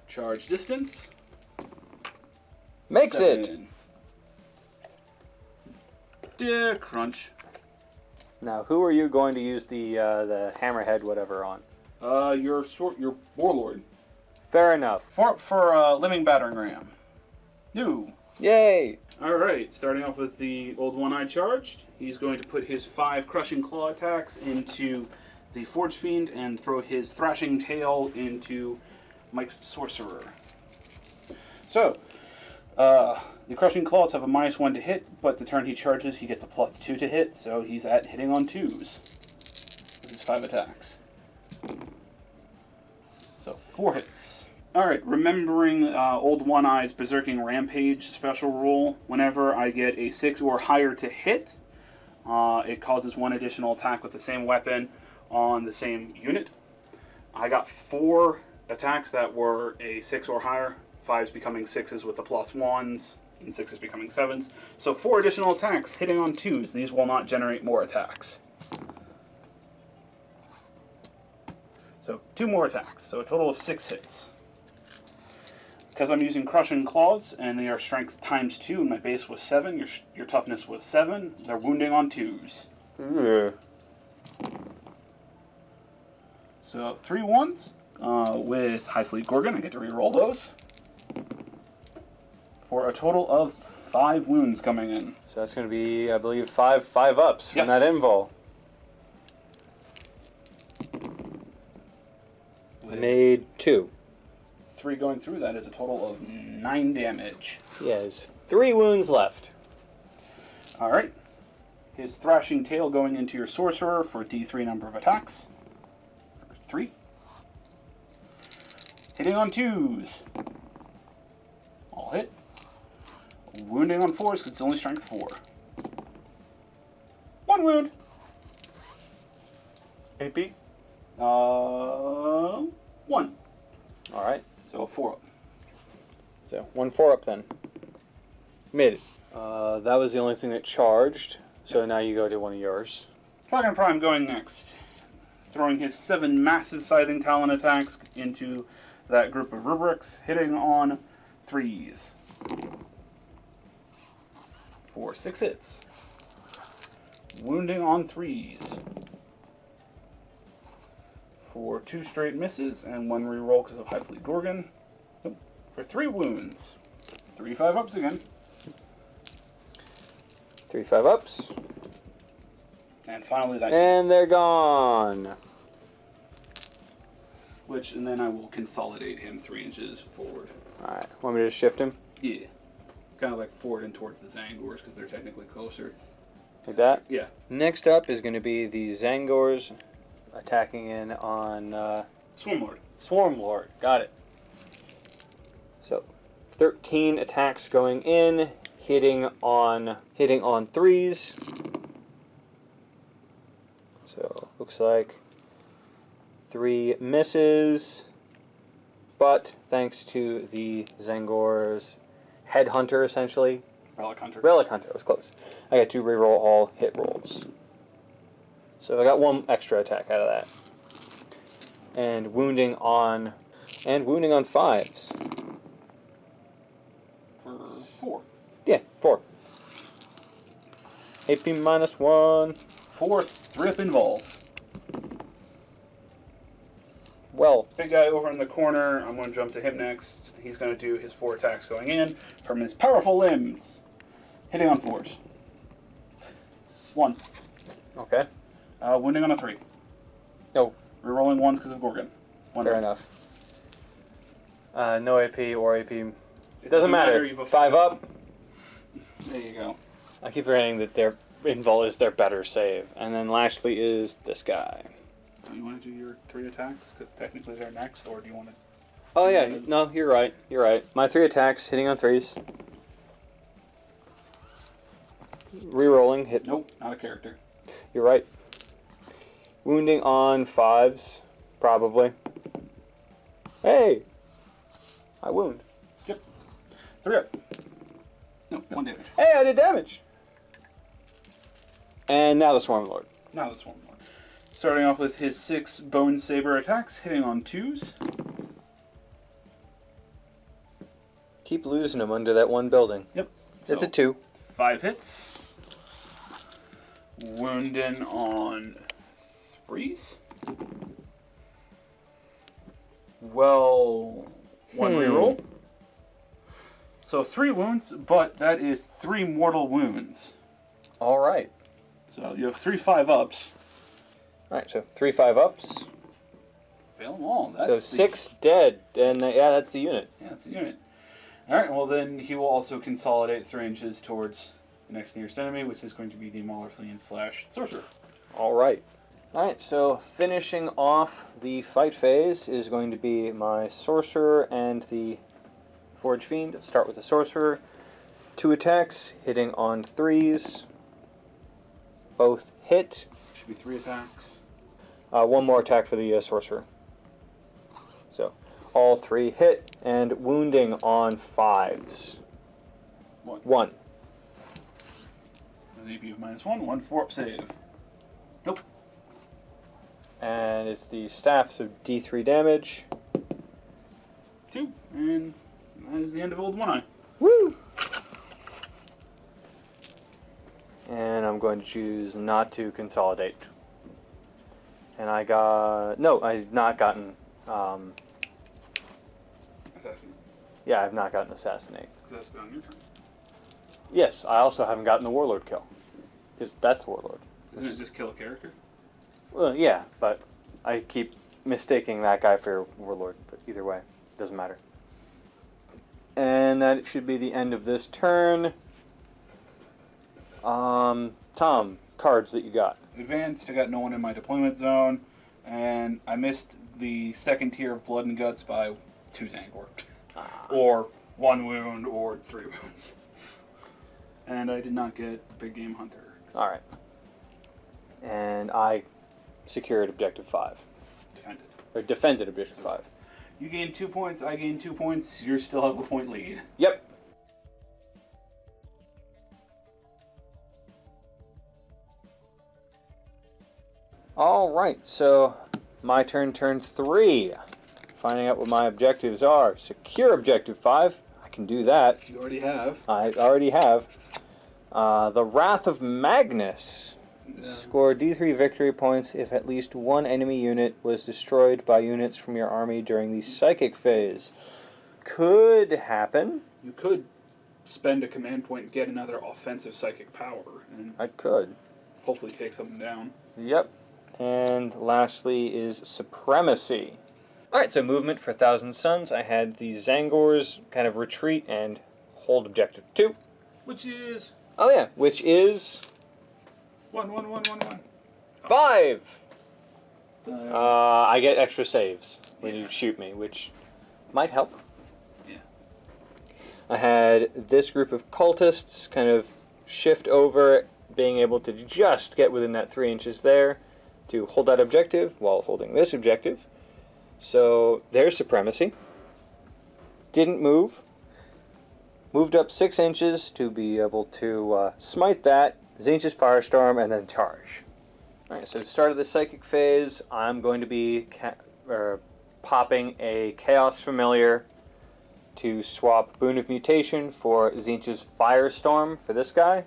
Charge distance. Makes 7. it. Crunch. Now, who are you going to use the hammerhead whatever on? Your warlord. Fair enough. For living battering ram. New. Yay! Alright, starting off with the old one-eye charged. He's going to put his 5 crushing claw attacks into the Forge Fiend and throw his thrashing tail into Mike's sorcerer. So, the crushing claws have a -1 to hit, but the turn he charges, he gets a +2 to hit, so he's at hitting on 2s with his 5 attacks. So 4 hits. Alright, remembering old One-Eye's Berserking Rampage special rule, whenever I get a 6 or higher to hit, it causes 1 additional attack with the same weapon on the same unit. I got 4 attacks that were a 6 or higher, 5s becoming 6s with the +1s, and 6s becoming 7s. So 4 additional attacks hitting on 2s. These will not generate more attacks. So 2 more attacks, so a total of 6 hits. Because I'm using Crushing Claws, and they are strength ×2, and my base was 7, your toughness was 7, they're wounding on 2s. Ugh. So 3 1s with High Fleet Gorgon, I get to reroll those. For a total of 5 wounds coming in. So that's going to be, I believe, 5 ups from that invul. Made 2. 3 going through, that is a total of 9 damage. Yes, 3 wounds left. Alright. His Thrashing Tail going into your Sorcerer for D3 number of attacks. 3. Hitting on 2s. All hit. Wounding on 4s because it's only strength 4. 1 wound. AP? 1. Alright. So 4 up. So 1 4-up then. Mid. That was the only thing that charged. So now you go to one of yours. Dragon Prime going next. Throwing his 7 massive Scything Talon attacks into that group of rubrics, hitting on 3s. For 6 hits. Wounding on 3s. For 2 straight misses and 1 reroll because of High Fleet Gorgon. For 3 wounds. 3 5-ups again. 3 5-ups. And finally that. And they're gone. And then I will consolidate him 3 inches forward. Alright, want me to shift him? Yeah. Kind of like forward and towards the Zangors because they're technically closer. Like that? Yeah. Next up is going to be the Zangors attacking in on Swarmlord. Swarmlord. Got it. So 13 attacks going in, hitting on 3s. So looks like 3 misses, but thanks to the Zangor's Headhunter, essentially. Relic Hunter. Relic Hunter, it was close. I got to reroll all hit rolls. So I got 1 extra attack out of that. And wounding on 5s. For 4. Yeah, 4. AP -1. 4 3-up involves. Well, Big guy over in the corner, I'm going to jump to him next. He's going to do his 4 attacks going in from his powerful limbs. Hitting on 4s. 1. okay. Wounding on a 3. No. Rerolling 1s because of Gorgon. Fair enough. No AP or AP. It Doesn't matter. You have a 5 up. There you go. I keep forgetting that their invul is their better save. And then lastly is this guy. Do you want to do your 3 attacks? Because technically they're next, or do you want to... Oh yeah, no, you're right. You're right. My 3 attacks, hitting on 3s. Rerolling, hit. Nope, not a character. You're right. Wounding on 5s, probably. Hey! I wound. Yep. 3 up. Nope, 1 damage. Hey, I did damage! And now the Swarm Lord. Now the Swarm Lord. Starting off with his 6 Bone Saber attacks, hitting on 2s. Keep losing them under that one building. Yep. It's a 2. 5 hits. Wounding on 3s. Well, 1 reroll. So 3 wounds, but that is 3 mortal wounds. Alright. So you have 3 5-ups. Alright, so 3 5-ups. Fail them all. So That's 6 dead, and yeah, that's the unit. Yeah, that's the unit. Alright, well then he will also consolidate 3 inches towards the next nearest enemy, which is going to be the Maulerflean / Sorcerer. Alright. Alright, so finishing off the fight phase is going to be my Sorcerer and the Forge Fiend. Start with the Sorcerer. 2 attacks, hitting on 3s. Both hit. Should be 3 attacks. 1 more attack for the Sorcerer. So, all 3 hit, and wounding on 5s. 1. An AP of -1, 1 4-up save. Nope. And it's the staff, so D3 damage. 2. And that is the end of Old One Eye. Woo! And I'm going to choose not to consolidate. And I got... No, I've not gotten... Assassinate. Yeah, I've not gotten Assassinate. Because that's been on your turn. Yes, I also haven't gotten the Warlord kill. Because that's Warlord. Isn't it just kill a character? Well, yeah, but I keep mistaking that guy for Warlord. But either way, it doesn't matter. And that should be the end of this turn. Tom, cards that you got. Advanced, I got no one in my deployment zone, and I missed the second tier of Blood and Guts by 2 Zangor. Or 1 wound, or 3 wounds. And I did not get Big Game Hunter. Alright. And I secured Objective 5. Defended. Or defended Objective 5. You gain 2 points, I gain 2 points, you still have a point lead. Yep. Alright, so my turn 3. Finding out what my objectives are. Secure Objective 5. I can do that. You already have. I already have. The Wrath of Magnus. Yeah. Score D3 victory points if at least 1 enemy unit was destroyed by units from your army during the psychic phase. Could happen. You could spend a command point and get another offensive psychic power, and I could. hopefully take something down. Yep. And lastly is Supremacy. Alright, so movement for Thousand Suns. I had the Zangors kind of retreat and hold Objective 2. Which is... Oh yeah, which is... 1, 1, 1, 1, 1. 5! I get extra saves when Yeah. you shoot me, which might help. Yeah. I had this group of cultists kind of shift over, being able to just get within that 3 inches there to hold that objective while holding this objective. So there's Supremacy. Didn't move. Moved up 6 inches to be able to smite that, Tzeentch's Firestorm, and then charge. Alright, so start of the Psychic phase, I'm going to be popping a Chaos Familiar to swap Boon of Mutation for Tzeentch's Firestorm for this guy.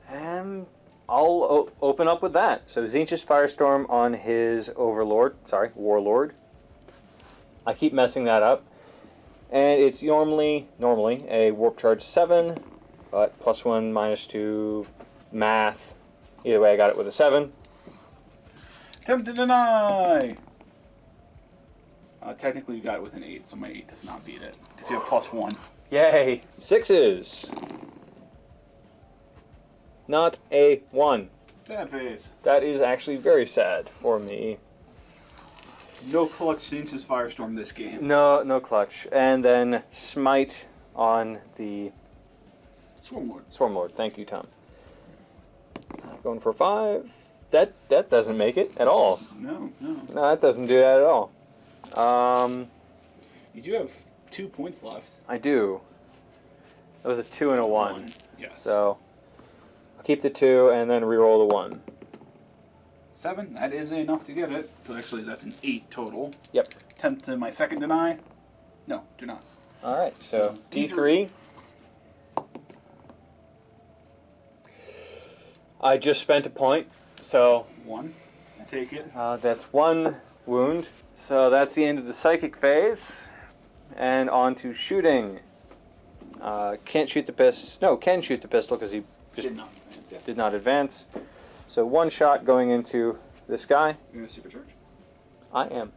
And I'll open up with that. So Tzeentch's Firestorm on his Warlord. I keep messing that up. And it's normally a Warp Charge 7, but +1, -2, math, Either way, I got it with a 7. Attempt to deny! Technically, you got it with an 8, so my 8 does not beat it. Because you have +1. Yay! 6s. Not a 1. Sad face. That is actually very sad for me. No clutch changes Firestorm this game. No, no clutch. And then smite on the Swarmlord. Swarmlord. Thank you, Tom. Going for 5. That doesn't make it at all. No. No, that doesn't do that at all. You do have 2 points left. I do. That was a 2 and a 1. Yes. So I'll keep the 2 and then reroll the 1. 7, that is enough to get it. So actually, that's an 8 total. Yep. Attempt to my second deny. No, do not. All right. So D3. I just spent a point, so 1. I take it. that's 1 wound. So that's the end of the psychic phase, and on to shooting. Can't shoot the pistol. No, can shoot the pistol because he just did not advance. So 1 shot going into this guy. You're gonna supercharge? I am.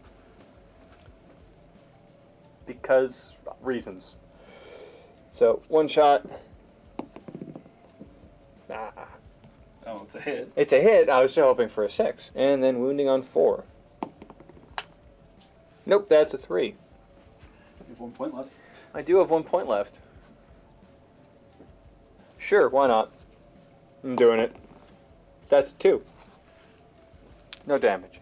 Because reasons. So 1 shot. Oh, it's a hit. It's a hit. I was still hoping for a 6. And then wounding on 4. Nope, that's a 3. You have 1 point left. I do have 1 point left. Sure, why not? I'm doing it. That's 2. No damage.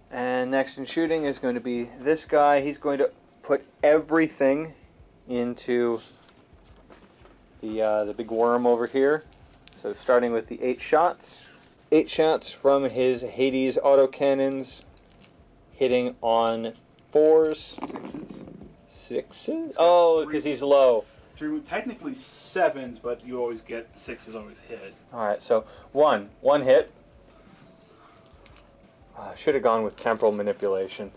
And next in shooting is going to be this guy. He's going to put everything into the big worm over here. So starting with the 8 shots. 8 shots from his Hades autocannons, hitting on 4s. 6s. 6s? Oh, because he's low. Through technically 7s, but you always get 6s always hit. Alright, so 1 hit. Should have gone with temporal manipulation.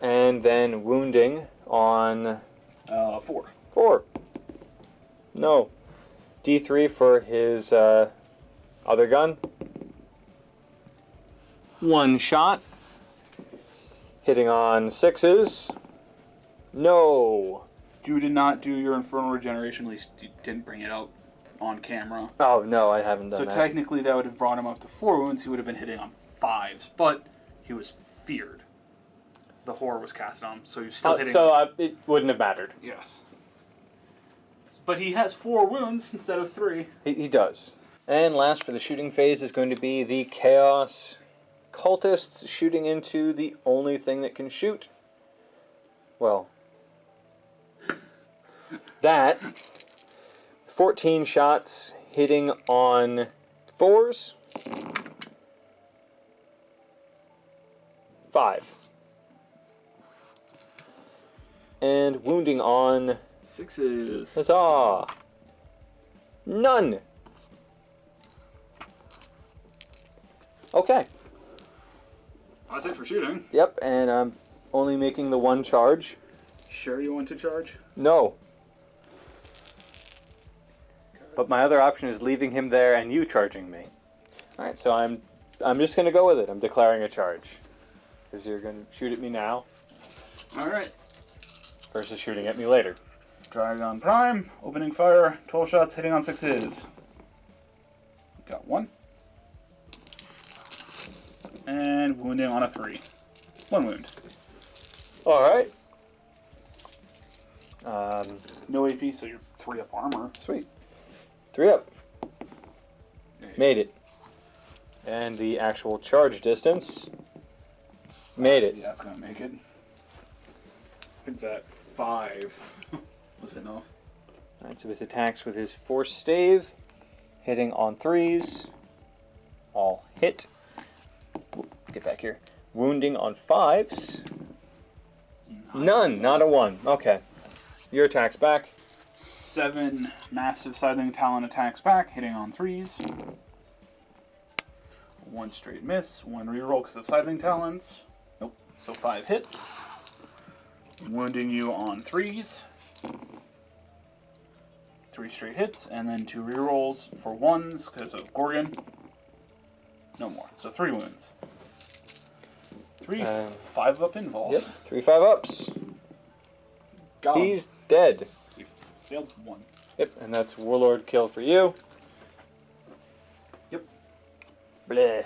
And then wounding on 4. 4. No. D3 for his other gun. 1 shot. Hitting on 6s. No. You did not do your Infernal Regeneration, at least you didn't bring it out on camera. Oh, no, I haven't done So that. technically that would have brought him up to 4 wounds. He would have been hitting on 5s, but he was feared. The horror was casted on him, so he was still hitting. So it wouldn't have mattered. Yes. But he has 4 wounds instead of 3. He does. And last for the shooting phase is going to be the Chaos Cultists shooting into the only thing that can shoot. Well, that. 14 shots hitting on 4s. 5. And wounding on 6s. Huzzah! None! Okay. That's it for shooting. Yep, and I'm only making the 1 charge. Sure you want to charge? No. But my other option is leaving him there and you charging me. Alright, so I'm just gonna go with it. I'm declaring a charge. Because you're gonna shoot at me now Alright. versus shooting at me later. Dragon Prime, opening fire, 12 shots, hitting on 6s. Got 1. And wounding on a 3. 1 wound. Alright. No AP, so you're 3 up armor. Sweet. 3 up. Made it. And the actual charge distance. Made it. Yeah, that's gonna make it. I think that 5 was enough. Alright, so his attacks with his force stave, hitting on 3s, all hit. Get back here. Wounding on 5s. None, not a 1. Okay. Your attack's back. 7 massive Scything Talon attacks back, hitting on 3s. 1 straight miss, 1 reroll because of Scything Talons. Nope, so 5 hits. Wounding you on 3s. 3 straight hits, and then 2 rerolls for 1s because of Gorgon. No more. So 3 wounds. 3 5-up invols. Yep, 3 5-ups. Got him. He's dead. He failed 1. Yep, and that's Warlord kill for you. Yep. Bleh.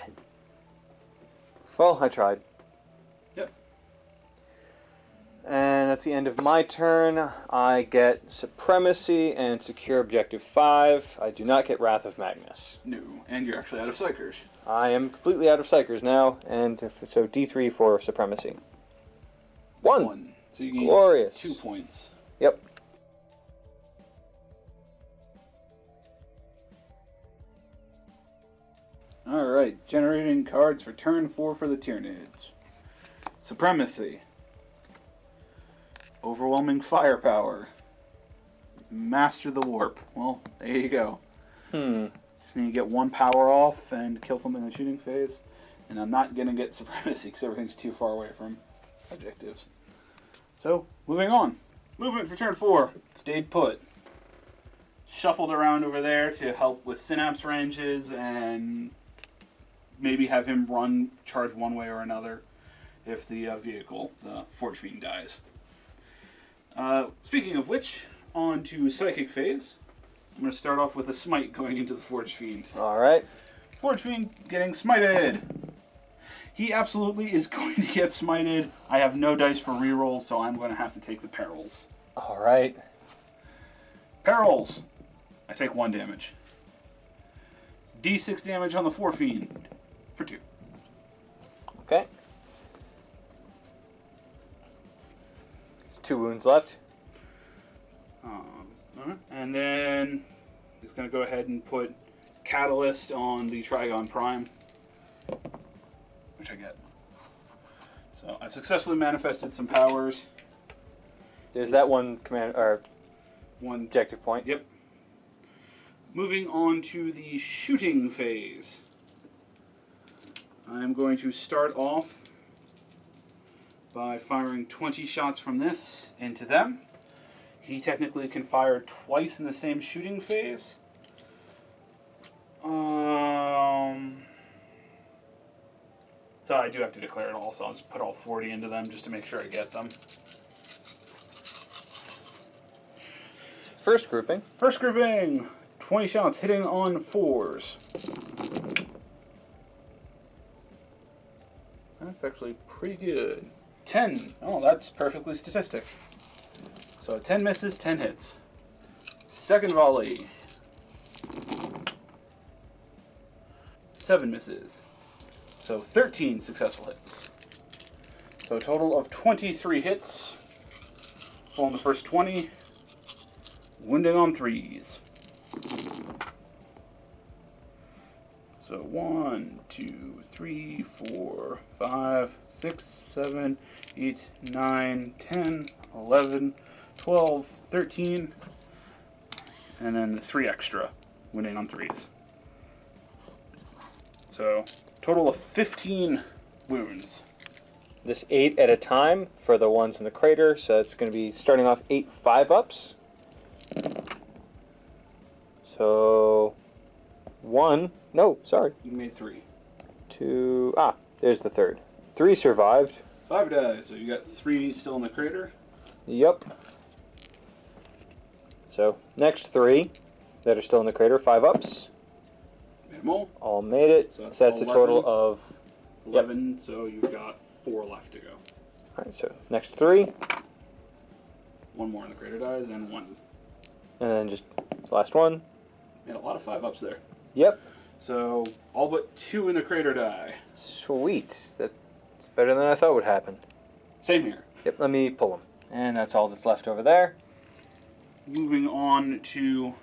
Well, I tried. Yep. And that's the end of my turn. I get Supremacy and secure Objective 5. I do not get Wrath of Magnus. No, and you're actually out of Psychers. I am completely out of Psychers now, and so D3 for Supremacy. 1! So you gain Glorious. 2 points. Yep. Alright, generating cards for turn 4 for the Tyranids. Supremacy. Overwhelming firepower. Master the warp. Well, there you go. Just need to get 1 power off and kill something in the shooting phase. And I'm not going to get Supremacy because everything's too far away from objectives. So, moving on. Movement for turn 4. Stayed put. Shuffled around over there to help with synapse ranges and maybe have him charge one way or another if the vehicle, the Forge Fiend, dies. Speaking of which, on to Psychic phase. I'm going to start off with a Smite going into the Forge Fiend. Alright. Forge Fiend getting smited. He absolutely is going to get smited. I have no dice for rerolls, so I'm going to have to take the perils. Alright. Perils. I take 1 damage. D6 damage on the Forge Fiend for 2. Okay. There's 2 wounds left. And then he's going to go ahead and put Catalyst on the Trigon Prime, which I get. So I successfully manifested some powers. There's that one command or 1 objective point. Yep. Moving on to the shooting phase. I'm going to start off by firing 20 shots from this into them. He technically can fire twice in the same shooting phase. So I do have to declare it all, so I'll just put all 40 into them just to make sure I get them. First grouping. First grouping! 20 shots hitting on 4s. That's actually pretty good. 10. Oh, that's perfectly statistic. So 10 misses, 10 hits. Second volley. 7 misses. So 13 successful hits. So a total of 23 hits. On the first 20. Wounding on 3s. So 1, 2, 3, 4, 5, 6, 7, 8, 9, 10, 11, 12, 13, and then 3 extra, winning on 3s. So, total of 15 wounds. This 8 at a time for the ones in the crater, so it's going to be starting off 8 5-ups. So, 1, no, sorry. You made 3. 2, there's the third. 3 survived. 5 dies, so you got 3 still in the crater. Yep. So, next 3 that are still in the crater, 5-ups. Made them all. All made it. So So that's a total of 11, so you've got 4 left to go. Alright, so next 3. 1 more in the crater dies, and 1. And then just the last one. Made a lot of 5-ups there. Yep. So, all but 2 in the crater die. Sweet. That's better than I thought would happen. Same here. Yep, let me pull them. And that's all that's left over there. Moving on to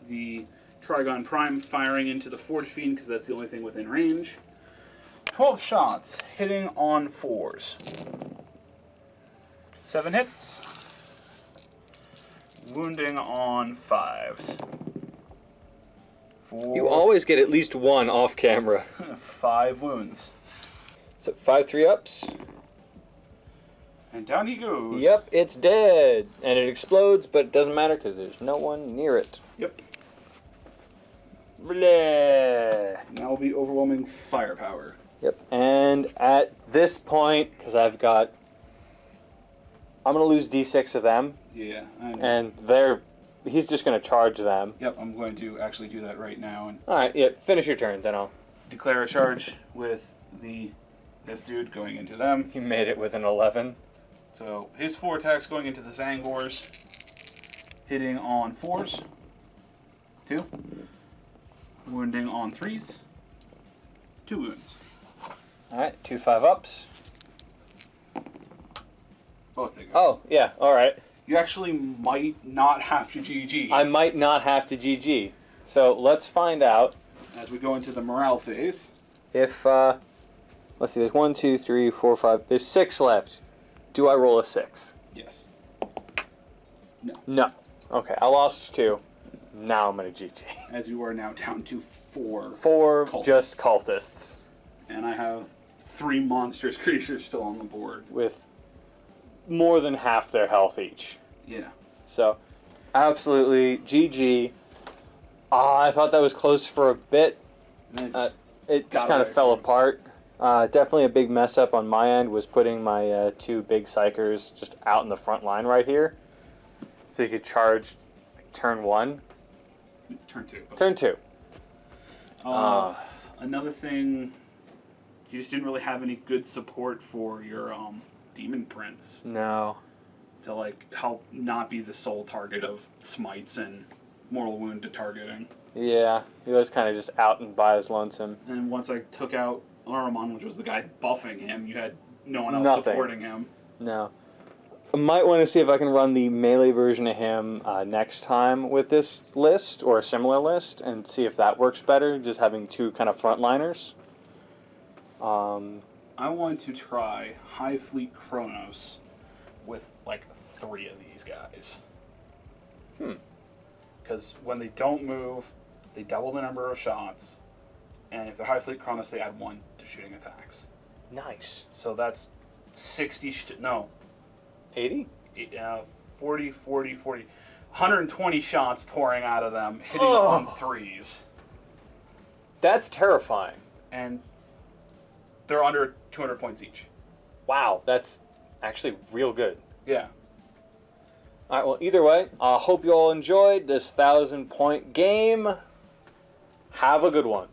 the Trigon Prime firing into the Forge Fiend, because that's the only thing within range. 12 shots, hitting on 4s. 7 hits. Wounding on 5s. 4, You always get at least 1 off camera. 5 wounds. So 5 3-ups. And down he goes. Yep, it's dead. And it explodes, but it doesn't matter because there's no one near it. Yep. Bleh. Now will be overwhelming firepower. Yep, and at this point, because I'm going to lose d6 of them, Yeah, I know. and he's just going to charge them. Yep, I'm going to actually do that right now and Alright, yeah, finish your turn, then I'll... declare a charge with this dude going into them. You made it with an 11. So his 4 attacks going into the Zangors, hitting on 4s, 2, wounding on 3s, 2 wounds. Alright, 2 5-ups. Both they go. Oh, yeah, alright. You actually might not have to GG. I might not have to GG. So let's find out As we go into the morale phase. if, let's see, there's 1, 2, 3, 4, 5, there's 6 left. Do I roll a 6? Yes. No. Okay, I lost 2. Now I'm going to GG. As you are now down to 4. 4 cultists. just cultists And I have 3 monstrous creatures still on the board. with more than half their health each. Yeah. So, absolutely GG. I thought that was close for a bit. And then It got just kind of away fell from it. apart. Definitely a big mess up on my end was putting my 2 big psychers just out in the front line right here. So you could charge turn 1. turn 2. Turn 2. Another thing, you just didn't really have any good support for your demon prince No. to like help not be the sole target of smites and mortal wound to targeting. Yeah, he was kind of just out and by his lonesome. And once I took out Aramon, which was the guy buffing him, you had no one else Nothing. supporting him. No. I might want to see if I can run the melee version of him next time with this list, or a similar list, and see if that works better, just having 2 kind of frontliners. I want to try High Fleet Kronos with like 3 of these guys. Because when they don't move, they double the number of shots, and if they're High Fleet Kronos, they add 1 to shooting attacks. Nice. So that's 60, 80? 40, 120 shots pouring out of them, hitting Oh. on 3s. That's terrifying. And they're under 200 points each. Wow, that's actually real good. Yeah. All right, well, either way, I hope you all enjoyed this 1,000-point game. Have a good one.